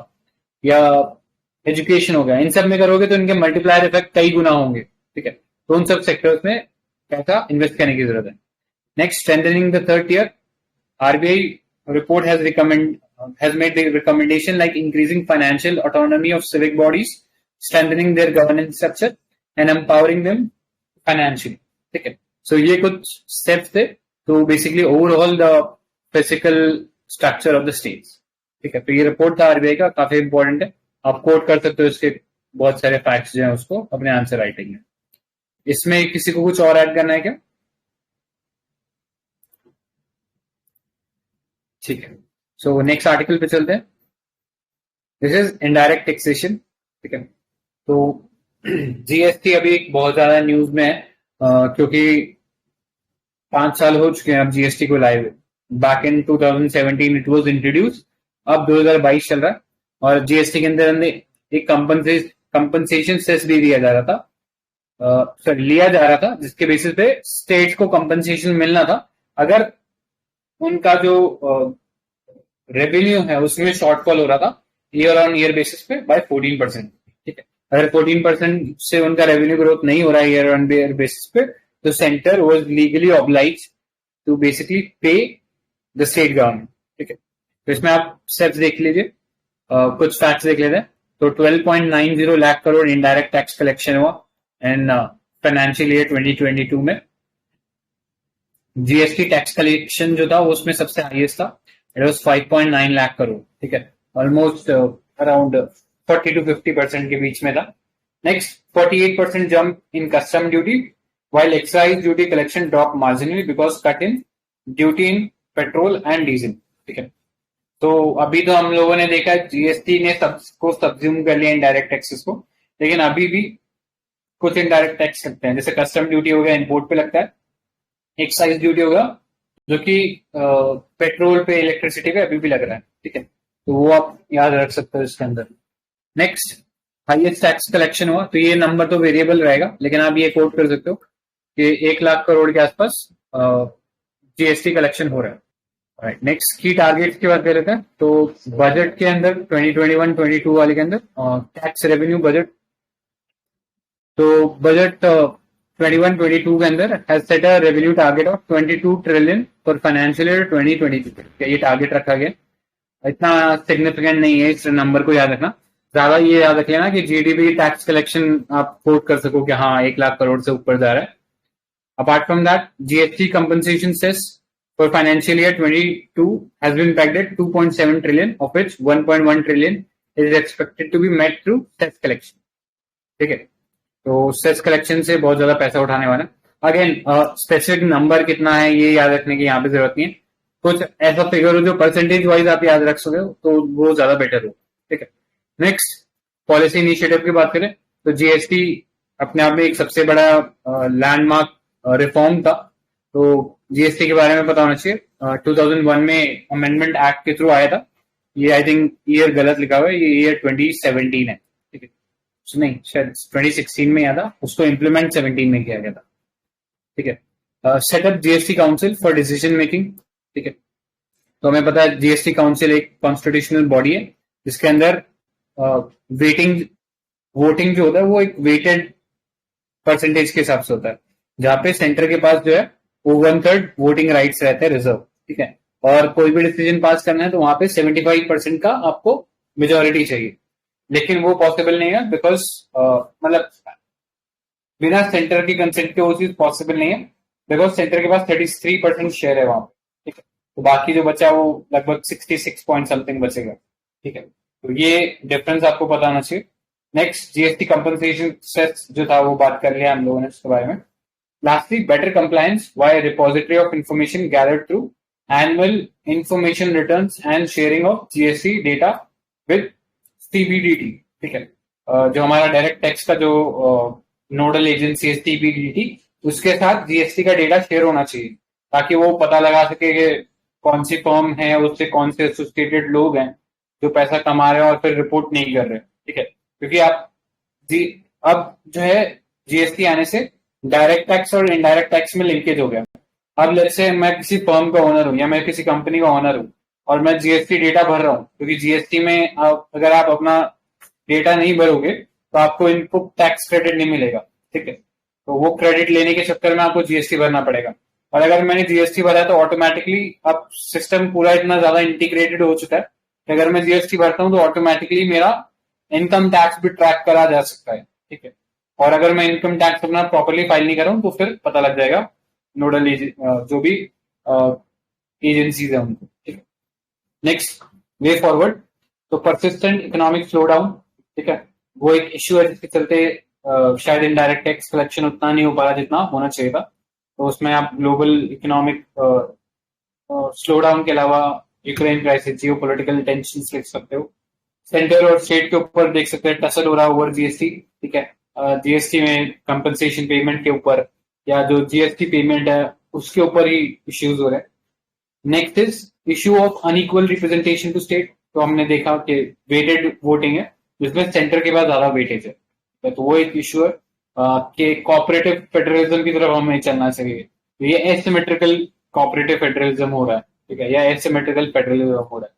या एजुकेशन हो गया, इन सब में करोगे तो इनके मल्टीप्लायर इफेक्ट कई गुना होंगे, ठीक है, तो उन सब सेक्टर्स में पैसा इन्वेस्ट करने की जरूरत है। Next, strengthening the third tier, RBI report has made the recommendation like increasing financial autonomy of civic bodies, strengthening their governance structure and empowering them financially, ठीक है, so ये कुछ steps थे to basically overhaul the physical structure of the states, ठीक है, तो ये report था आरबीआई का, काफी इंपॉर्टेंट है, आप कोट कर सकते हो इसके बहुत सारे फैक्ट्स जो है उसको अपने आंसर राइटिंग में। इसमें किसी को कुछ और ऐड करना है क्या? ठीक है, सो नेक्स्ट आर्टिकल पे चलते हैं। दिस इज इनडायरेक्ट टैक्सेशन, ठीक है, तो जीएसटी अभी बहुत ज्यादा न्यूज में है क्योंकि 5 साल हो चुके हैं अब जीएसटी को लाए हुए। Back in 2017 it was introduce, अब 2022 चल रहा है और जीएसटी के अंदर एक कंपनसेशन सेस भी दिया जा रहा था, लिया जा रहा था, जिसके बेसिस पे स्टेट को कंपनसेशन मिलना था अगर उनका जो रेवेन्यू है उसमें शॉर्टफॉल हो रहा था ईयर ऑन ईयर बेसिस पे बाय 14%, ठीक है, अगर 14% से उनका रेवेन्यू ग्रोथ नहीं हो रहा है ईयर ऑन ईयर बेसिस पे तो centre was legally oblige to basically pay the state government, ठीक है, तो इसमें आप स्टेप्स देख लीजिए, कुछ फैक्ट्स देख लेते हैं। तो 12.90 lakh crore indirect tax collection हुआ इन फाइनेंशियल ईयर 2022 में। जीएसटी टैक्स कलेक्शन जो था वो उसमें सबसे हाईएस्ट था, इट वाज 5.9 लाख करोड़, ठीक है, ऑलमोस्ट अराउंड 40 to 50% के बीच में था। Next, 48% jump in custom duty while excise duty collection dropped marginally because cut in duty in petrol and diesel, ठीक है, तो अभी तो हम लोगों ने देखा जीएसटी ने सबको सब्ज्यूम कर लिया इनडायरेक्ट टैक्सेस को, लेकिन अभी भी कुछ इनडायरेक्ट टैक्स लगते हैं, जैसे कस्टम ड्यूटी हो गया इंपोर्ट पे लगता है, एक्साइज ड्यूटी होगा जो कि पेट्रोल पे इलेक्ट्रिसिटी पे अभी भी लग रहा है, ठीक है, तो वो आप याद रख सकते हो इसके अंदर। नेक्स्ट, हाईएस्ट टैक्स कलेक्शन हुआ, तो ये नंबर तो वेरिएबल रहेगा लेकिन आप ये कोट कर सकते हो कि 1 लाख करोड़ के आसपास जीएसटी कलेक्शन हो रहा है। राइट, नेक्स्ट की टारगेट की बात कर लेते हैं। तो बजट के अंदर 2021-22 वाले के अंदर टैक्स रेवेन्यू बजट, तो बजट 21-22 के अंदर has set a revenue target of 22 trillion for financial year 2022, ये टारगेट रखा गया, इतना सिग्निफिकेंट नहीं है, इस नंबर को याद रखना, ज्यादा ये याद रख लेना कि जीडीपी टैक्स कलेक्शन आप कोट कर सको कि हाँ 1 लाख करोड़ से ऊपर जा रहा है। Apart from that, GST compensation cess for financial year 22 has been pegged at 2.7 trillion, of which 1.1 trillion is expected to be met through cess collection, ठीक है, तो सेस कलेक्शन से बहुत ज्यादा पैसा उठाने वाला। अगेन स्पेसिफिक नंबर कितना है ये याद रखने की यहाँ पे जरूरत नहीं है, कुछ ऐसा फिगर हो जो परसेंटेज वाइज आप याद रख सके तो वो ज्यादा बेटर हो, ठीक है। नेक्स्ट, पॉलिसी इनिशिएटिव की बात करें तो जीएसटी अपने आप में एक सबसे बड़ा लैंडमार्क रिफॉर्म था, तो जीएसटी के बारे में पता होना चाहिए। 2001 में अमेंडमेंट एक्ट के थ्रू आया था, ये आई थिंक ईयर गलत लिखा हुआ है, ये ईयर 2017 है, ठीक है, नहीं शायद 2016 में आया था, उसको इम्प्लीमेंट 17 में किया गया था, ठीक है। Setup GST council for decision making, ठीक है, तो हमें पता है जीएसटी काउंसिल एक कॉन्स्टिट्यूशनल बॉडी है जिसके अंदर वोटिंग जो होता है वो एक वेटेड परसेंटेज के हिसाब से होता है, जहां पे सेंटर के पास जो है वो 1/3 वोटिंग राइट्स रहते हैं रिजर्व, ठीक है, और कोई भी डिसीजन पास करना है तो वहां पे 75% का आपको मेजोरिटी चाहिए, लेकिन वो पॉसिबल नहीं है बिकॉज मतलब बिना सेंटर की कंसेंट के वो चीज पॉसिबल नहीं है, बिकॉज सेंटर के पास 33% शेयर है वहां पे, ठीक है। तो बाकी जो बचा वो लगभग 66 पॉइंट समथिंग बचेगा, ठीक है। तो ये डिफरेंस आपको पता होना चाहिए। नेक्स्ट, जीएसटी कंपनसेशन सेस जो था वो बात कर लिया हम लोगों ने उसके बारे में। Lastly, better compliance via repository of information gathered through annual information returns and sharing of GST data with CBDT, ठीक है। जो हमारा डायरेक्ट टैक्स का जो नोडल एजेंसी है CBDT, उसके साथ जीएसटी का डेटा शेयर होना चाहिए ताकि वो पता लगा सके कि कौन सी फर्म है, उससे कौन से एसोसिएटेड लोग हैं जो पैसा कमा रहे हैं और फिर रिपोर्ट नहीं कर रहे, ठीक है। क्योंकि आप जी अब जो है जीएसटी आने से डायरेक्ट टैक्स और इनडायरेक्ट टैक्स में लिंकेज हो गया। अब लेट्स से मैं किसी फर्म का ओनर हूं या मैं किसी कंपनी का ओनर हूं और मैं जीएसटी डेटा भर रहा हूं, क्योंकि जीएसटी में अगर आप अपना डेटा नहीं भरोगे तो आपको इनपुट टैक्स क्रेडिट नहीं मिलेगा, ठीक है। तो वो क्रेडिट लेने के चक्कर में आपको जीएसटी भरना पड़ेगा। और अगर मैंने जीएसटी भरा तो ऑटोमेटिकली अब सिस्टम पूरा इतना ज्यादा इंटीग्रेटेड हो चुका है कि अगर मैं जीएसटी भरता हूं तो ऑटोमेटिकली मेरा इनकम टैक्स भी ट्रैक करा जा सकता है, ठीक है। और अगर मैं इनकम टैक्स अपना प्रॉपरली फाइल नहीं कर रहा हूं तो फिर पता लग जाएगा नोडल जो भी एजेंसीज है उनको, ठीक है। Next, way forward. तो परसिस्टेंट इकोनॉमिक स्लो डाउन, ठीक है, वो एक इश्यू है जिसके चलते शायद इनडायरेक्ट टैक्स कलेक्शन उतना नहीं हो पा रहा जितना होना चाहिए था। तो उसमें आप ग्लोबल इकोनॉमिक स्लो डाउन के अलावा Ukraine crisis, geo political tension लिख सकते हो। सेंटर और स्टेट के ऊपर देख सकते हैं टसल हो रहा है ओवर जीएसटी, ठीक है। जीएसटी में कंपनसेशन पेमेंट के ऊपर या जो जीएसटी पेमेंट है उसके ऊपर ही इश्यूज हो रहे हैं। Next is issue of unequal representation to state. तो हमने देखा कि वेटेड वोटिंग है जिसमें सेंटर के पास ज्यादा वेटेज है, तो वो एक इश्यू है कि कोऑपरेटिव फेडरलिज्म की तरफ हमें चलना चाहिए। तो ये एसिमेट्रिकल कोऑपरेटिव फेडरलिज्म हो रहा है, ठीक है, या एसिमेट्रिकल फेडरलिज्म हो रहा है।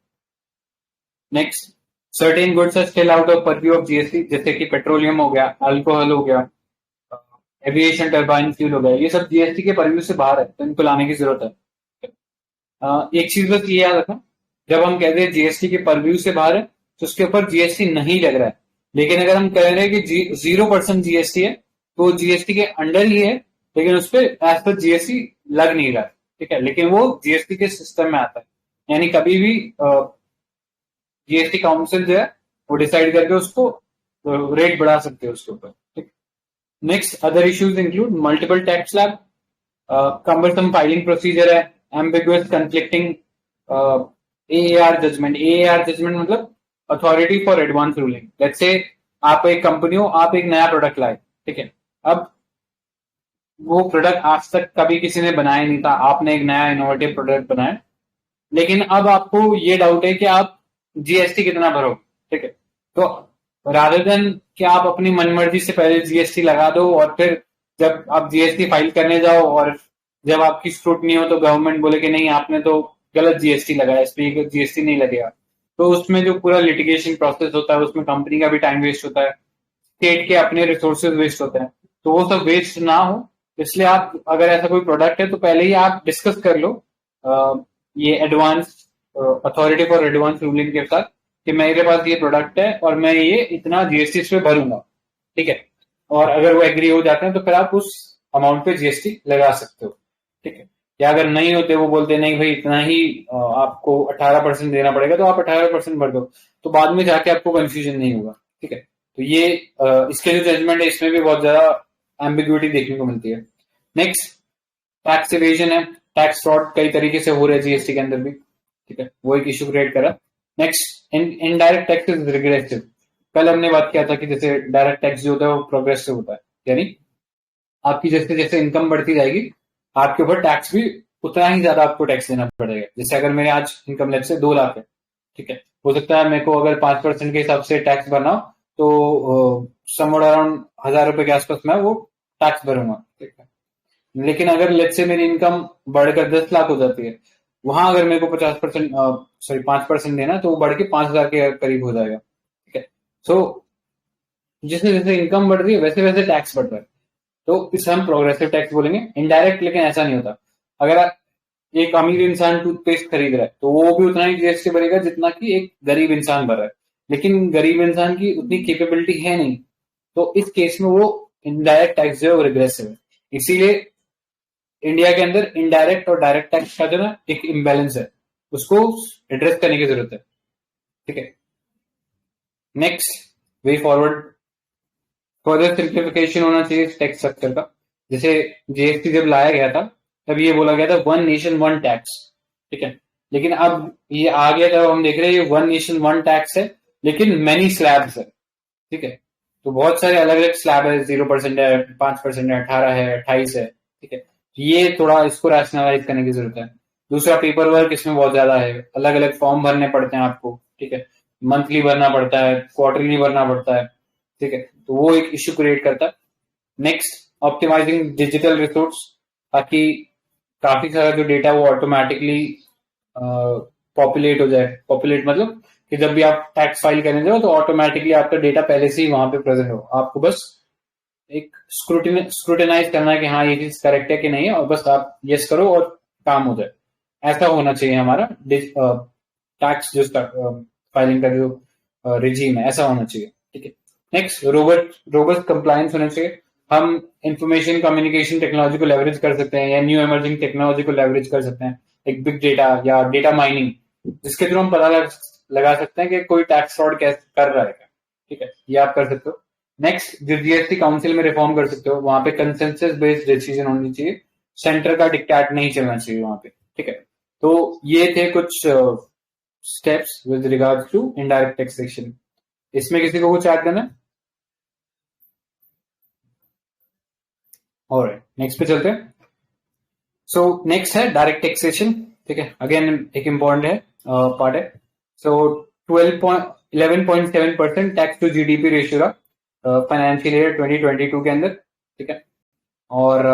Next, certain goods are still out of purview of GST, जैसे कि पेट्रोलियम हो गया, अल्कोहल हो गया, एविएशन टर्बाइन फ्यूल हो गया, ये सब जीएसटी के परव्यू से बाहर है, तो इनको लाने की जरूरत है। एक चीज बस ये याद रखना, जब हम कहते हैं जीएसटी के परव्यू से बाहर है तो उसके ऊपर जीएसटी नहीं लग रहा है। लेकिन अगर हम कह रहे हैं कि 0% जीएसटी है तो जीएसटी के अंडर ही है, लेकिन उस पर एज पर जीएसटी लग नहीं रहा है, ठीक है। लेकिन वो जीएसटी के सिस्टम में आता है, यानी कभी भी जीएसटी काउंसिल जो है वो डिसाइड करके उसको रेट बढ़ा सकते हैं उसके ऊपर, ठीक। Next, other issues include multiple tax slab, cumbersome filing procedure है, ambiguous conflicting AR judgement. AR judgement मतलब authority for advance ruling. Let's say आप एक कंपनी हो, आप एक नया प्रोडक्ट लाए, ठीक है। अब वो प्रोडक्ट आज तक कभी किसी ने बनाया नहीं था, आपने एक नया इनोवेटिव प्रोडक्ट बनाया, लेकिन अब आपको ये डाउट है कि आप जीएसटी कितना भरो, ठीक है। तो रादर देन कि आप अपनी मनमर्जी से पहले जीएसटी लगा दो और फिर जब आप जीएसटी फाइल करने जाओ और जब आपकी स्क्रूटनी हो तो गवर्नमेंट बोले कि नहीं आपने तो गलत जीएसटी लगाया, इस पे जीएसटी नहीं लगेगा, तो उसमें जो पूरा लिटिगेशन प्रोसेस होता है उसमें कंपनी का भी टाइम वेस्ट होता है, स्टेट के अपने रिसोर्सेज वेस्ट होते हैं। तो वो सब वेस्ट ना हो इसलिए आप अगर ऐसा कोई प्रोडक्ट है तो पहले ही आप डिस्कस कर लो ये advance authority for advance ruling के साथ कि मेरे पास ये प्रोडक्ट है और मैं ये इतना जीएसटी इस पे भरूंगा, ठीक है। और अगर वो एग्री हो जाते हैं तो फिर आप उस अमाउंट पे जीएसटी लगा सकते हो, ठीक है। या अगर नहीं होते, वो बोलते नहीं भाई इतना ही आपको 18% देना पड़ेगा, तो आप 18% भर दो, तो बाद में जाके आपको कंफ्यूजन नहीं होगा, ठीक है। तो ये इसके जो जजमेंट है इसमें भी बहुत ज्यादा एम्बिग्युइटी देखने को मिलती है। नेक्स्ट, टैक्स इवेजन है, टैक्स फ्रॉड कई तरीके से हो रहे हैं जीएसटी के अंदर भी, ठीक है, वो एक इश्यू क्रिएट करा। Next, indirect tax is regressive. कल हमने बात किया था कि जैसे डायरेक्ट टैक्स जो होता है वो प्रोग्रेसिव होता है, यानी आपकी जैसे जैसे इनकम बढ़ती जाएगी आपके ऊपर टैक्स भी उतना ही ज्यादा आपको टैक्स देना पड़ेगा। जैसे अगर मेरे आज इनकम लेवल से 2 लाख है, ठीक है, हो सकता है मेरे को अगर 5% के हिसाब से टैक्स भरना हो तो समवट अराउंड 1000 रुपए के आसपास मैं वो टैक्स भरूंगा, ठीक है। लेकिन अगर लेट्स से मेरी इनकम बढ़कर 10 लाख हो जाती है, वहां अगर मेरे को 50% सॉरी 5% देना तो वो बढ़ के 5000 के करीब हो जाएगा, ठीक है। सो जैसे जैसे इनकम बढ़ रही है वैसे वैसे टैक्स बढ़ रहा है, तो इसे हम प्रोग्रेसिव टैक्स बोलेंगे। इनडायरेक्ट लेकिन ऐसा नहीं होता। अगर एक अमीर इंसान टूथपेस्ट खरीद रहा है तो वो भी उतना ही जीएसटी भरेगा जितना कि एक गरीब इंसान भर रहा है, लेकिन गरीब इंसान की उतनी कैपेबिलिटी है नहीं, तो इस केस में वो इनडायरेक्ट टैक्स जो है वो रिग्रेसिव है। इसीलिए इंडिया के अंदर इनडायरेक्ट और डायरेक्ट टैक्स का जो ना एक इम्बैलेंस है, उसको एड्रेस करने की जरूरत है। ठीक है, next way forward, further simplification होना चाहिए टैक्स स्ट्रक्चर का। जैसे जीएसटी जब लाया गया था तब ये बोला गया था वन नेशन वन टैक्स, ठीक है, लेकिन अब ये आ गया तब हम देख रहे हैं ये वन नेशन वन टैक्स है लेकिन मैनी स्लैब्स है। ठीक है, तो बहुत सारे अलग अलग स्लैब है, 0% है, 5% है, 18 है, 28 है। ठीक है, ये थोड़ा इसको रैशनलाइज करने की जरूरत है। दूसरा, पेपर वर्क इसमें बहुत ज्यादा है, अलग अलग फॉर्म भरने पड़ते हैं आपको। ठीक है, मंथली भरना पड़ता है, क्वार्टरली भरना पड़ता है। ठीक है, तो वो एक इश्यू क्रिएट करता है। नेक्स्ट, ऑप्टिमाइजिंग डिजिटल रिसोर्स, ताकि काफी सारा जो डेटा वो ऑटोमेटिकली पॉपुलेट हो जाए। पॉपुलेट मतलब कि जब भी आप टैक्स फाइल करने जाओ तो ऑटोमेटिकली आपका डेटा पहले से ही वहां पे प्रेजेंट हो, आपको बस एक स्क्रूटिनाइज करना है कि हाँ ये चीज करेक्ट है कि नहीं है, और बस आप यस करो और काम हो जाए। ऐसा होना चाहिए हमारा टैक्स जो फाइलिंग का जो रिजीम है, ऐसा होना चाहिए। ठीक है, नेक्स्ट, रोबस्ट कंप्लायंस होना चाहिए। हम इंफॉर्मेशन कम्युनिकेशन टेक्नोलॉजी को लेवरेज कर सकते हैं या न्यू इमर्जिंग टेक्नोलॉजी को लेवरेज कर सकते हैं, एक बिग डेटा या डेटा माइनिंग, जिसके थ्रू हम पता लगा सकते हैं कि कोई टैक्स फ्रॉड कैसे कर रहा है। ठीक है, ये आप कर सकते हो। नेक्स्ट, जो जीएसटी काउंसिल में रिफॉर्म कर सकते हो, वहां पे कंसेंसस बेस्ड डिसीजन होनी चाहिए, सेंटर का डिक्टेट नहीं चलना चाहिए वहां पे। ठीक है, तो ये थे कुछ steps with regards to indirect taxation. इसमें किसी को कुछ ऐड करना है? ऑलराइट, नेक्स्ट पे चलते हैं। सो नेक्स्ट है डायरेक्ट टैक्सेशन। ठीक है, अगेन एक इंपॉर्टेंट है पार्ट है। सो 11.7% टैक्स टू जीडीपी रेशियो रहा फाइनेंशियल ईयर 2022 के अंदर। ठीक है, और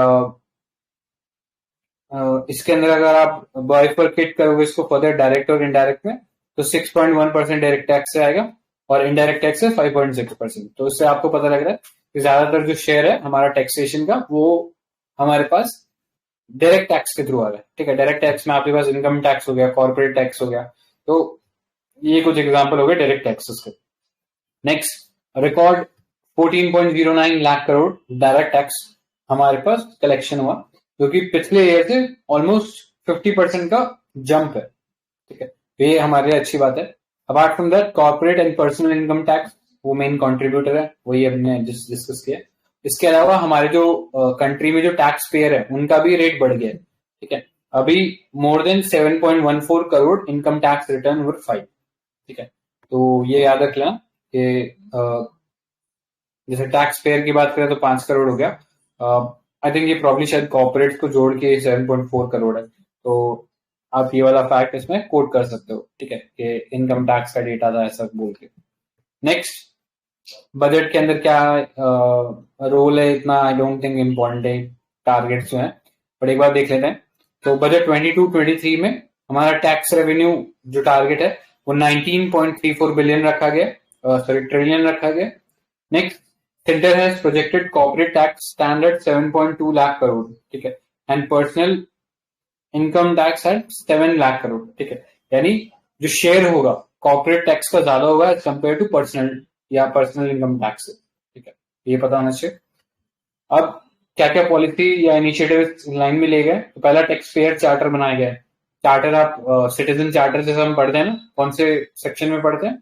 इसके अंदर अगर आप बाइफरकेट करोगे इसको फर्दर डायरेक्ट और इनडायरेक्ट में, तो 6.1% डायरेक्ट टैक्स से आएगा और इनडायरेक्ट टैक्स है 5.6%। तो इससे आपको पता लग रहा है कि ज्यादातर जो शेयर है हमारा टैक्सेशन का वो हमारे पास डायरेक्ट टैक्स के थ्रू आ रहा है। ठीक है, डायरेक्ट टैक्स में आपके पास इनकम टैक्स हो गया, कॉर्पोरेट टैक्स हो गया, तो ये कुछ एग्जांपल हो गए डायरेक्ट टैक्सेस के। Next, record 14.09 lakh crore direct tax हमारे पास कलेक्शन हुआ, जो कि पिछले ईयर से ऑलमोस्ट 50% का जंप है। ठीक है, ये हमारे लिए अच्छी बात है। Apart from that, corporate and personal income tax वो मेन कंट्रीब्यूटर है, वही हमने डिस्कस किया। इसके अलावा हमारे जो कंट्री में जो टैक्स पेयर है उनका भी रेट बढ़ गया है। ठीक है, अभी more than 7.14 crore income tax return were file. ठीक है, तो ये याद रख लेना कि जैसे टैक्स पेयर की बात करें तो 5 करोड़ हो गया। आई थिंक ये प्रॉब्ली शायद कॉर्पोरेट को जोड़ के 7.4 करोड़ है, तो आप ये वाला फैक्ट इसमें कोट कर सकते हो। ठीक है, कि इनकम टैक्स का डेटा था ऐसा बोल के। नेक्स्ट, बजट के अंदर क्या रोल है इतना आई डोंट थिंक इम्पोर्टेंट है, टारगेट्स जो है, बट एक बार देख लेते हैं। तो बजट 22-23 में हमारा टैक्स रेवेन्यू जो टारगेट है वो 19.34 बिलियन रखा गया, सॉरी ट्रिलियन रखा गया। Next, centre has projected corporate tax standard 7.2 lakh crore. ठीक है, and personal income tax at 7 lakh crore. ठीक है, यानी जो शेयर होगा कॉर्पोरेट टैक्स का ज्यादा होगा एज कम्पेयर टू पर्सनल या पर्सनल इनकम टैक्स से। ठीक है, ये पता होना चाहिए। अब क्या क्या पॉलिसी या इनिशिएटिव लाइन में ले गए, तो पहला टैक्स पेयर चार्टर बनाया गया है। चार्टर आप सिटीजन चार्टर जैसे हम पढ़ते हैं ना, कौन से सेक्शन में पढ़ते हैं,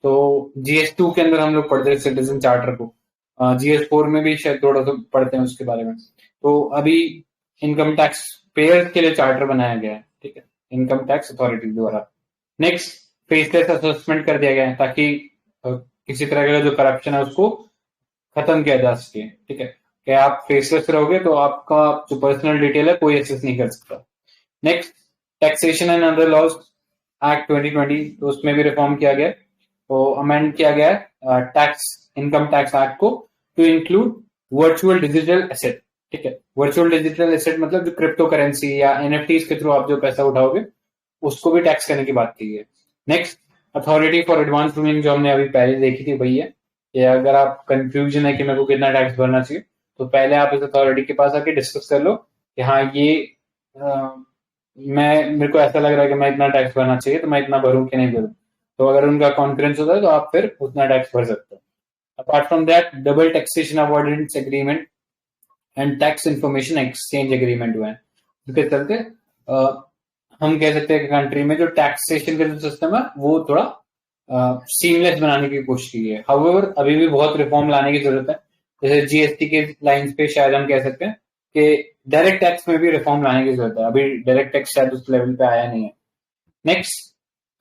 तो GS2 के अंदर हम लोग पढ़ते हैं सिटीजन चार्टर को, GS4 में भी शायद थोड़ा सा पढ़ते हैं उसके बारे में। तो अभी इनकम टैक्स पेयर के लिए चार्टर बनाया गया है। ठीक है, इनकम टैक्स अथॉरिटी द्वारा। नेक्स्ट, फेसलेस असेसमेंट कर दिया गया है ताकि किसी तरह का जो करप्शन है उसको खत्म किया जा सके। ठीक है, कि आप फेसलेस रहोगे तो आपका जो पर्सनल डिटेल है कोई एक्सेस नहीं कर सकता। Next, taxation and other laws act 2020, तो उसमें भी रिफॉर्म किया गया, तो अमेंड किया गया है टैक्स इनकम टैक्स एक्ट को to include virtual digital asset. ठीक है, वर्चुअल डिजिटल एसेट मतलब जो क्रिप्टो करेंसी या NFTs के थ्रू आप जो पैसा उठाओगे उसको भी टैक्स करने की बात की है। Next, authority for advance ruling जो हमने अभी पहले देखी थी वही है कि अगर आप कंफ्यूजन है कि मेरे को कितना टैक्स भरना चाहिए, तो पहले आप इस अथॉरिटी के पास आके डिस्कस कर लो कि हाँ ये मेरे को ऐसा लग रहा है कि मैं इतना टैक्स भरना चाहिए, तो मैं इतना भरूं कि नहीं भरूं। तो अगर उनका कॉन्फिडेंस होता है तो आप फिर उतना टैक्स भर सकते हो। Apart from that, double taxation avoidance agreement and tax information exchange agreement हुए हैं, जिसके चलते हम कह सकते हैं कि कंट्री में जो टैक्सेशन का जो सिस्टम है वो थोड़ा सीमलेस बनाने की कोशिश की है। हाउएवर अभी भी बहुत रिफॉर्म लाने की जरूरत है। जैसे जीएसटी के लाइंस पे शायद हम कह सकते हैं कि डायरेक्ट टैक्स में भी रिफॉर्म लाने की जरूरत है। अभी डायरेक्ट टैक्स शायद उस लेवल पे आया नहीं है। नेक्स्ट,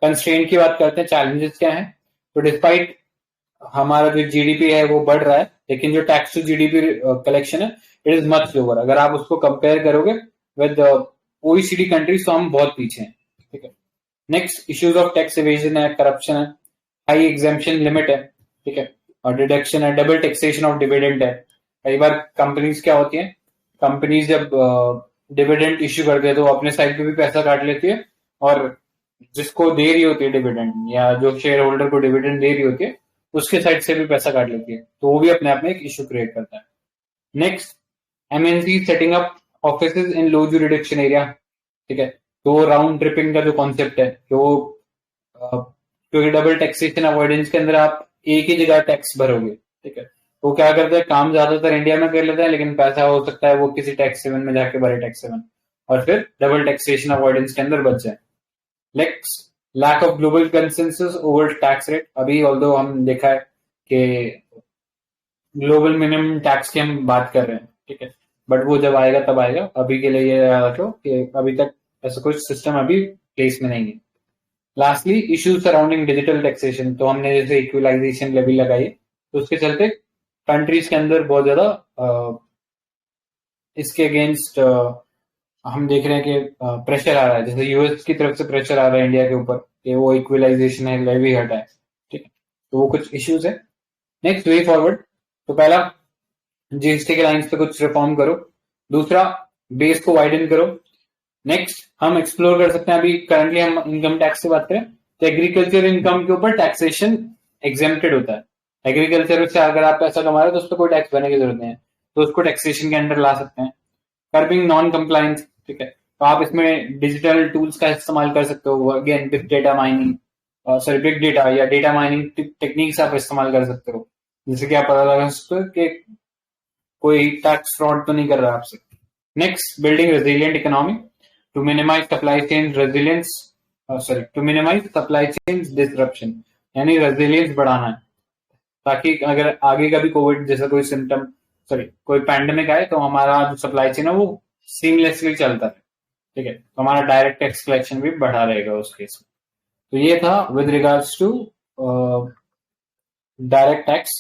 कंस्ट्रेंट की बात करते हैं, चैलेंजेस क्या है। तो डिस्पाइट हमारा जो जीडीपी है वो बढ़ रहा है, लेकिन जो टैक्स टू जीडीपी कलेक्शन है इट इज मच लोअर। अगर आप उसको कंपेयर करोगे विद ओईसीडी कंट्रीज तो हम बहुत पीछे हैं, ठीक है। Next, issues of tax evasion है, करप्शन है, हाई एग्जाम्पशन लिमिट है, ठीक है, और डिडक्शन है, डबल टैक्सेशन ऑफ डिविडेंड है। कई बार कंपनीज क्या होती है, कंपनीज जब डिविडेंड इश्यू करते हैं तो अपने साइड पे भी पैसा काट लेती है, और जिसको दे रही होती है डिविडेंड या जो शेयर होल्डर को डिविडेंड दे रही होती है उसके साइड से भी पैसा काट लेती है। तो वो भी अपने आप में एक इश्यू क्रिएट करता है। Next, MNC setting up offices in low jurisdiction area, ठीक है। तो राउंड ट्रिपिंग का जो कॉन्सेप्ट है कि वो क्योंकि डबल टैक्सेशन अवॉइडेंस के अंदर आप एक ही जगह टैक्स भरोगे, ठीक है। तो क्या करते हैं, काम ज्यादातर इंडिया में कर लेते हैं, लेकिन पैसा हो सकता है वो किसी टैक्स हेवन में जाके भरे, टैक्स हेवन, और फिर डबल टैक्सेशन अवॉइडेंस के अंदर बच जाए। Next, lack of global consensus over tax rate. अभी ऑल्दो हम देखा है कि ग्लोबल मिनिमम टैक्स की हम बात कर रहे हैं, ठीक है, बट वो जब आएगा तब आएगा। अभी के लिए ये याद रखो कि अभी तक ऐसा कुछ सिस्टम अभी प्लेस में नहीं है। Lastly, issues surrounding digital taxation. तो हमने जैसे इक्वलाइजेशन लेवी लगाई है, तो उसके चलते कंट्रीज के अंदर बहुत ज्यादा इसके अगेंस्ट हम देख रहे हैं कि प्रेशर आ रहा है। जैसे यूएस की तरफ से प्रेशर आ रहा है इंडिया के ऊपर कि वो इक्वलाइजेशन है, लेवी हटाए, ठीक है। तो वो कुछ इश्यूज है। Next, way forward. तो पहला, जीएसटी के लाइंस पे कुछ रिफॉर्म करो। दूसरा, बेस को वाइडन करो। नेक्स्ट, हम एक्सप्लोर कर सकते हैं, अभी करंटली हम इनकम टैक्स की बात करें तो एग्रीकल्चर इनकम के ऊपर टैक्सेशन एग्जेम्प्टेड होता है। एग्रीकल्चर से अगर आप पैसा कमा रहे हो तो उस पर कोई टैक्स भरने की जरूरत नहीं है, तो उसको टैक्सेशन के अंडर ला सकते हैं। कर्बिंग नॉन कंप्लायंस, ठीक है। तो आप इसमें डिजिटल टूल्स का इस्तेमाल कर सकते हो, again big data mining, sorry big data या डेटा माइनिंग टेक्निक्स आप इस्तेमाल कर सकते हो, जिससे कि आप पता लगा सकते हो कि कोई टैक्स फ्रॉड तो नहीं कर रहा आपसे। Next, building resilient economy to minimise supply chain resilience, to minimise supply chain disruption, यानी रेजिलियंस बढ़ाना है, ताकि अगर आगे का भी कोविड जैसा कोई सिम्टम, कोई पैंडेमिक आए तो हमारा जो सप्लाई चेन है वो सीमलेसली चलता है, ठीक है। तो हमारा डायरेक्ट टैक्स कलेक्शन भी बढ़ा रहेगा उस केस में। तो ये था with regards to direct tax.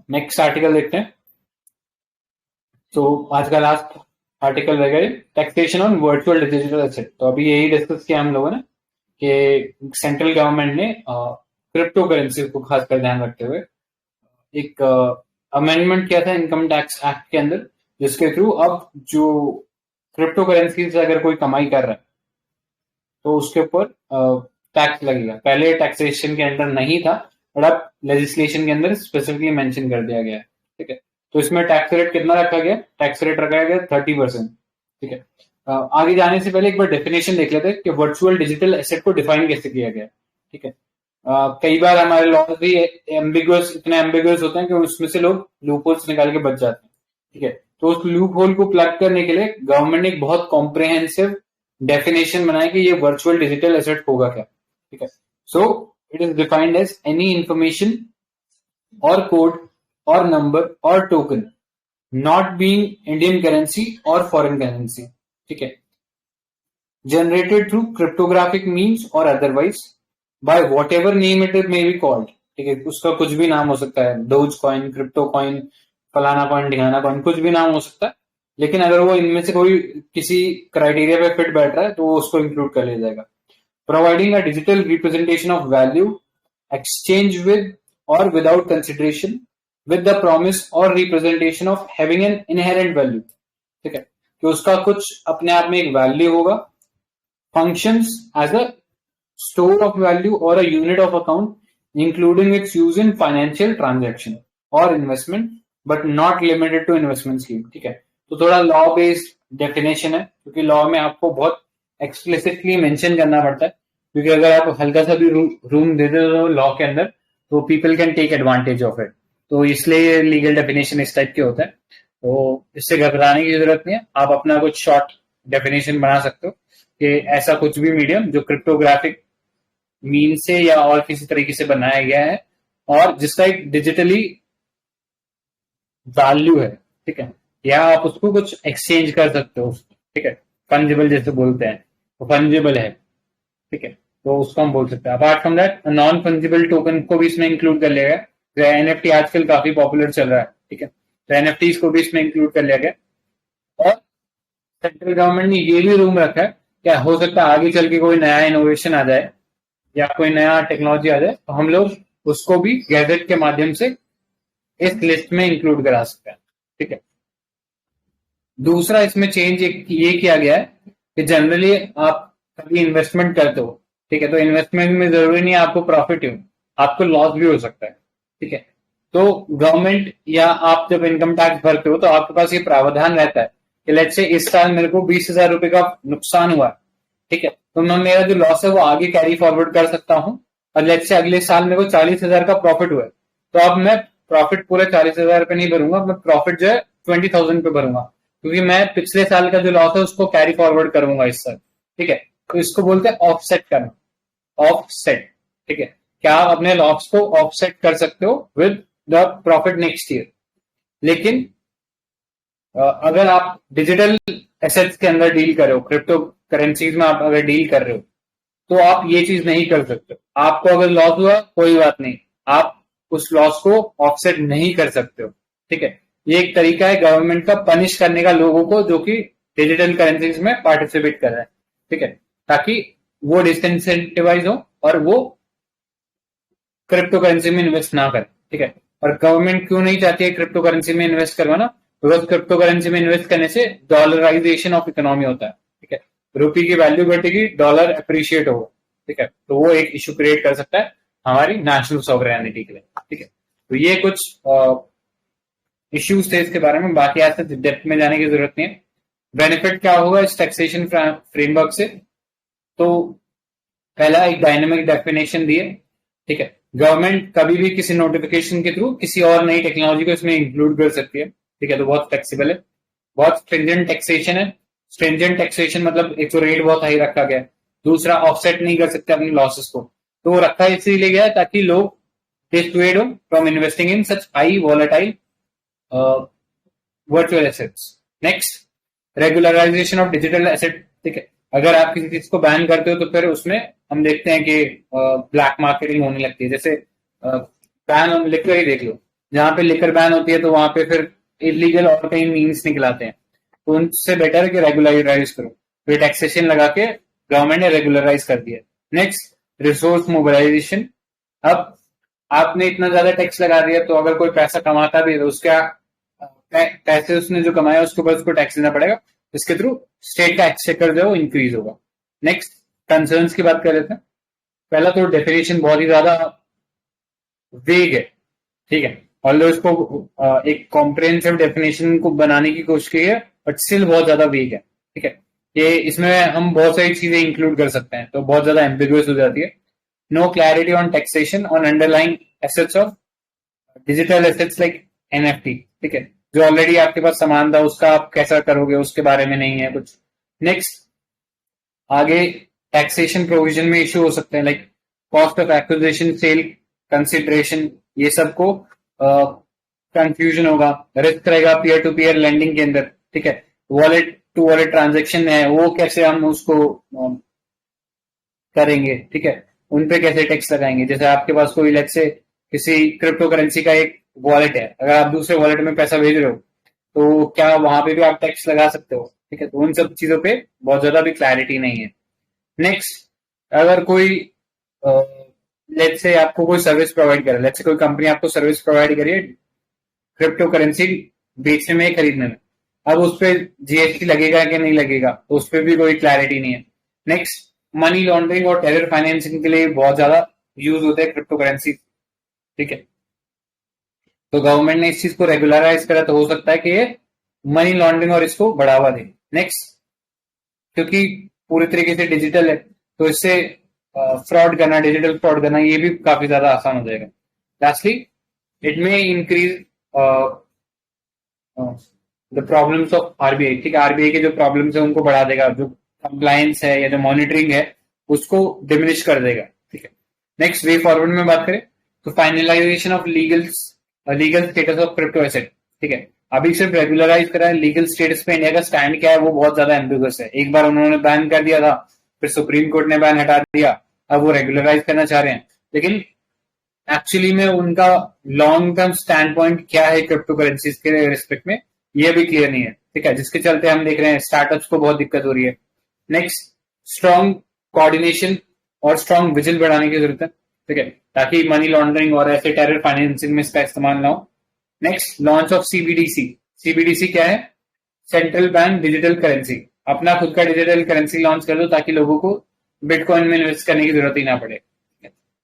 Next article देखते हैं। तो आज का लास्ट आर्टिकल रहेगा taxation on virtual digital asset. तो अभी यही डिस्कस किया हम लोगों ने कि सेंट्रल गवर्नमेंट ने क्रिप्टो करेंसी को खासकर ध्यान रखते हुए एक अमेंडमेंट किया था इनकम टैक्स एक्ट के अंदर, जिसके थ्रू अब जो क्रिप्टो करेंसी से अगर कोई कमाई कर रहा है तो उसके ऊपर टैक्स लगेगा। पहले टैक्सेशन के अंडर नहीं था, बट अब लेजिस्लेशन के अंदर स्पेसिफिकली मेंशन कर दिया गया है, ठीक है। तो इसमें टैक्स रेट कितना रखा गया, टैक्स रेट रखा गया 30%, ठीक है। आगे जाने से पहले एक बार डेफिनेशन देख लेते हैं कि वर्चुअल डिजिटल एसेट को डिफाइन कैसे किया गया, ठीक है। कई बार हमारे लॉज भी एम्बिगुअस, इतने एम्बिगुअस होते हैं कि उसमें से लोग लूप होल्स निकाल के बच जाते हैं, ठीक है। तो उस लूप होल को प्लग करने के लिए गवर्नमेंट ने एक बहुत कॉम्प्रिहेंसिव डेफिनेशन बनाया कि ये वर्चुअल डिजिटल एसेट होगा क्या, ठीक है। So it is defined as any information और कोड और नंबर और token not being Indian currency और फॉरेन करेंसी, ठीक है, जनरेटेड थ्रू क्रिप्टोग्राफिक मीन्स और otherwise by whatever name it may be called, ठीक है। उसका कुछ भी नाम हो सकता है, डोज कॉइन, क्रिप्टो कॉइन, फलाना कॉइन, ढिगाना कॉइन, कुछ भी नाम हो सकता है, लेकिन अगर वो इनमें से कोई किसी क्राइटेरिया पे फिट बैठ रहा है तो वो उसको इंक्लूड कर लिया जाएगा। Providing a digital representation of value exchange with और without consideration with the promise और representation of having an inherent value, ठीक है, कि उसका कुछ अपने आप में एक वैल्यू होगा, functions as a store of value or a unit of account, including its use in financial transaction or investment, but not limited to investment scheme, ठीक है। तो थोड़ा लॉ बेस्ड डेफिनेशन है, क्योंकि लॉ में आपको बहुत एक्सप्लिसिटली मेंशन करना पड़ता है, क्योंकि अगर आप हल्का सा भी रूम दे दो लॉ के अंदर तो people can take advantage of it. तो इसलिए लीगल डेफिनेशन इस टाइप के होता है। तो इससे घबराने की जरूरत नहीं है, आप अपना कुछ शॉर्ट डेफिनेशन बना सकते हो कि ऐसा कुछ भी मीडियम जो क्रिप्टोग्राफिक मीन से या और किसी तरीके से बनाया गया है और जिसका एक डिजिटली वैल्यू है, ठीक है, या आप उसको कुछ एक्सचेंज कर सकते हो, ठीक है, फंजिबल जैसे बोलते हैं, तो फंजिबल है, ठीक है, तो उसको हम बोल सकते हैं। Apart from that non fungible token को भी इसमें इंक्लूड कर लिया गया। जो एनएफटी आजकल काफी पॉपुलर चल रहा है, ठीक है, तो एनएफटी को भी इसमें इंक्लूड कर लिया गया। और सेंट्रल गवर्नमेंट ने ये भी रूम रखा है, क्या हो सकता है आगे चल के कोई नया इनोवेशन आ जाए या कोई नया टेक्नोलॉजी आ जाए तो हम लोग उसको भी गैजेट के माध्यम से इस लिस्ट में इंक्लूड करा सकते हैं, ठीक है। दूसरा इसमें चेंज ये किया गया है कि जनरली आप कभी इन्वेस्टमेंट करते हो, ठीक है, तो इन्वेस्टमेंट में जरूरी नहीं है आपको प्रॉफिट हो, आपको लॉस भी हो सकता है, ठीक है। तो गवर्नमेंट या आप जब इनकम टैक्स भरते हो तो आपके पास ये प्रावधान रहता है कि लेट्स से इस साल मेरे को 20,000 रुपए का नुकसान हुआ, ठीक है, तो मैं मेरा जो लॉस है वो आगे कैरी फॉरवर्ड कर सकता हूँ। और लेट्स से अगले साल मेरे को 40,000 का प्रॉफिट हुआ है, तो अब मैं प्रॉफिट पूरे 40,000 रुपए नहीं भरूंगा, मैं प्रॉफिट जो है 20,000 पे भरूंगा, क्योंकि मैं पिछले साल का जो लॉस है उसको कैरी फॉरवर्ड करूंगा इस साल, ठीक है। तो इसको बोलते हैं ऑफसेट करना, ऑफसेट, ठीक है। क्या आप अपने लॉस को ऑफसेट कर सकते हो with the profit next year. लेकिन अगर आप डिजिटल एसेट्स के अंदर डील कर रहे हो, क्रिप्टो करेंसीज में आप अगर डील कर रहे हो तो आप ये चीज नहीं कर सकते। आपको अगर लॉस हुआ कोई बात नहीं, आप उस लॉस को ऑफसेट नहीं कर सकते हो, ठीक है। ये एक तरीका है गवर्नमेंट का पनिश करने का लोगों को जो कि डिजिटल करेंसीज में पार्टिसिपेट कर रहे हैं, ठीक है, ताकि वो डिसइंसेंटिवाइज हो और वो क्रिप्टो करेंसी में इन्वेस्ट ना करें, ठीक है। और गवर्नमेंट क्यों नहीं चाहती है क्रिप्टो करेंसी में इन्वेस्ट करवाना, बिकॉज क्रिप्टो करेंसी में इन्वेस्ट करने से डॉलराइजेशन ऑफ इकोनॉमी होता है, ठीक है, रुपये की वैल्यू घटेगी, डॉलर अप्रिशिएट होगा, ठीक है, तो वो एक इशू क्रिएट कर सकता है हमारी नेशनल सॉवरेनिटी के लिए, ठीक है। तो ये कुछ इश्यूज थे इसके बारे में, बाकी ऐसे डेप्थ में जाने की जरूरत नहीं है। बेनिफिट क्या होगा इस टैक्सेशन फ्रेमवर्क से, तो पहला एक डायनेमिक डेफिनेशन दी है, ठीक है, गवर्नमेंट कभी भी किसी नोटिफिकेशन के थ्रू किसी और नई टेक्नोलॉजी को इसमें इंक्लूड कर सकती है, ठीक है, तो बहुत फ्लेक्सिबल है। बहुत स्ट्रिंजेंट टैक्सेशन है, स्ट्रिंजेंट टैक्सेशन मतलब एक तो रेट बहुत हाई रखा गया है, दूसरा ऑफसेट नहीं कर सकते अपनी लॉसेस को, तो वो रखा इसीलिए गया है ताकि लोग डिसुएड हो from investing in such high volatile virtual assets. Next, regularisation of digital asset, ठीक है, अगर आप किसी चीज को बैन करते हो तो फिर उसमें हम देखते हैं कि ब्लैक मार्केटिंग होने लगती है। जैसे बैन ऑन लिकर ही देख लो, जहां पे लिकर बैन होती है तो वहां पे फिर इलीगल और कई मीन्स निकलाते हैं, तो उनसे बेटर है कि रेगुलराइज करो। फिर टैक्सेशन लगा के गवर्नमेंट ने रेगुलराइज कर दिया। नेक्स्ट, रिसोर्स मोबिलाइजेशन, अब आपने इतना ज्यादा टैक्स लगा दिया तो अगर कोई पैसा कमाता भी है तो उसका पैसे उसने जो कमाया उसके ऊपर उसको टैक्स देना पड़ेगा, इसके थ्रू स्टेट का एक्सचेकर जो है वो इंक्रीज होगा। नेक्स्ट, कंसर्न्स की बात कर लेते हैं। पहला तो डेफिनेशन बहुत ही ज्यादा वेग है, ठीक है, ऑल्दो इसको एक कॉम्प्रिहेंसिव डेफिनेशन को बनाने की कोशिश की है बट स्टिल बहुत ज्यादा वेग है, ठीक है। ये इसमें हम बहुत सारी चीजें इंक्लूड कर सकते हैं तो बहुत ज्यादा एम्बिगुअस हो जाती है। No clarity on taxation on underlying assets of digital assets like NFT, ठीक है, जो ऑलरेडी आपके पास सामान था उसका आप कैसा करोगे उसके बारे में नहीं है कुछ। नेक्स्ट, आगे टैक्सेशन प्रोविजन में इश्यू हो सकते हैं like cost of acquisition, sale, consideration, ये सबको कंफ्यूजन होगा। रिस्क रहेगा पीयर टू पीयर लेंडिंग के अंदर, ठीक है, वॉलेट टू वॉलेट ट्रांजेक्शन है वो कैसे हम उसको करेंगे, ठीक है, उन पे कैसे टैक्स लगाएंगे। जैसे आपके पास कोई लेट्स से किसी क्रिप्टो करेंसी का एक वॉलेट है, अगर आप दूसरे वॉलेट में पैसा भेज रहे हो तो क्या वहां पे भी आप टैक्स लगा सकते हो, ठीक है, तो उन सब चीजों पे बहुत ज्यादा भी क्लैरिटी नहीं है। नेक्स्ट, अगर कोई लेट्स से आपको कोई सर्विस प्रोवाइड करे, लेट्स से कोई कंपनी आपको सर्विस प्रोवाइड करिए क्रिप्टो करेंसी बेचने में खरीदने में, अब उस पर जीएसटी लगेगा कि नहीं लगेगा तो उस पर भी कोई क्लैरिटी नहीं है। नेक्स्ट, मनी लॉन्ड्रिंग और टेरर फाइनेंसिंग के लिए बहुत ज्यादा यूज होते हैं क्रिप्टो करेंसी, ठीक है, तो गवर्नमेंट ने इस चीज को रेगुलराइज करा तो हो सकता है कि ये मनी लॉन्ड्रिंग और इसको बढ़ावा दे। नेक्स्ट, क्योंकि पूरी तरीके से डिजिटल है, तो इससे फ्रॉड करना, डिजिटल फ्रॉड करना, ये भी काफी ज्यादा आसान हो जाएगा. Lastly, it may increase the problems of RBI. ठीक है, आरबीआई के जो प्रॉब्लम्स है उनको बढ़ा देगा, जो कंप्लायंस है या जो मॉनिटरिंग है उसको डिमिनिश कर देगा. ठीक है. नेक्स्ट, वे फॉरवर्ड में बात करें तो finalisation of legal status of crypto asset. ठीक है, अभी सिर्फ रेगुलराइज करा है. लीगल स्टेटस पे इंडिया का स्टैंड क्या है वो बहुत ज्यादा एम्बिगुअस है. एक बार उन्होंने बैन कर दिया था, फिर सुप्रीम कोर्ट ने बैन हटा दिया, अब वो रेगुलराइज करना चाह रहे हैं. लेकिन एक्चुअली में उनका लॉन्ग टर्म स्टैंड पॉइंट क्या है क्रिप्टो करेंसीज के रिस्पेक्ट में, ये भी क्लियर नहीं है. ठीक है, जिसके चलते हम देख रहे हैं स्टार्टअप्स को बहुत दिक्कत हो रही है. नेक्स्ट, स्ट्रॉन्ग कोऑर्डिनेशन और स्ट्रॉन्ग विजिल बढ़ाने की जरूरत है. ठीक है, ताकि मनी लॉन्ड्रिंग और ऐसे टेरर फाइनेंसिंग में इसका इस्तेमाल ना हो. Next, launch of CBDC. CBDC क्या है? Central bank digital currency. अपना खुद का डिजिटल करेंसी लॉन्च कर दो ताकि लोगों को बिटकॉइन में इन्वेस्ट करने की जरूरत ही ना पड़े.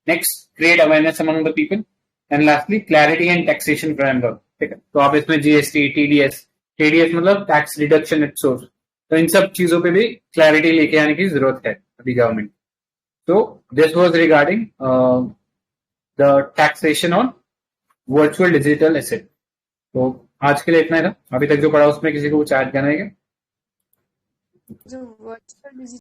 Next, create awareness among the people. And lastly, clarity and taxation framework. ठीक है, तो आप इसमें जीएसटी, टीडीएस मतलब टैक्स डिडक्शन एट सोर्स, तो इन सब चीजों पे भी क्लैरिटी लेके आने की जरूरत है अभी गवर्नमेंट. तो this was regarding the taxation on virtual digital asset. तो आज के लिए इतना ही था. अभी तक जो पढ़ा उसमें किसी को कुछ ऐड करना है क्या? जो वर्चुअल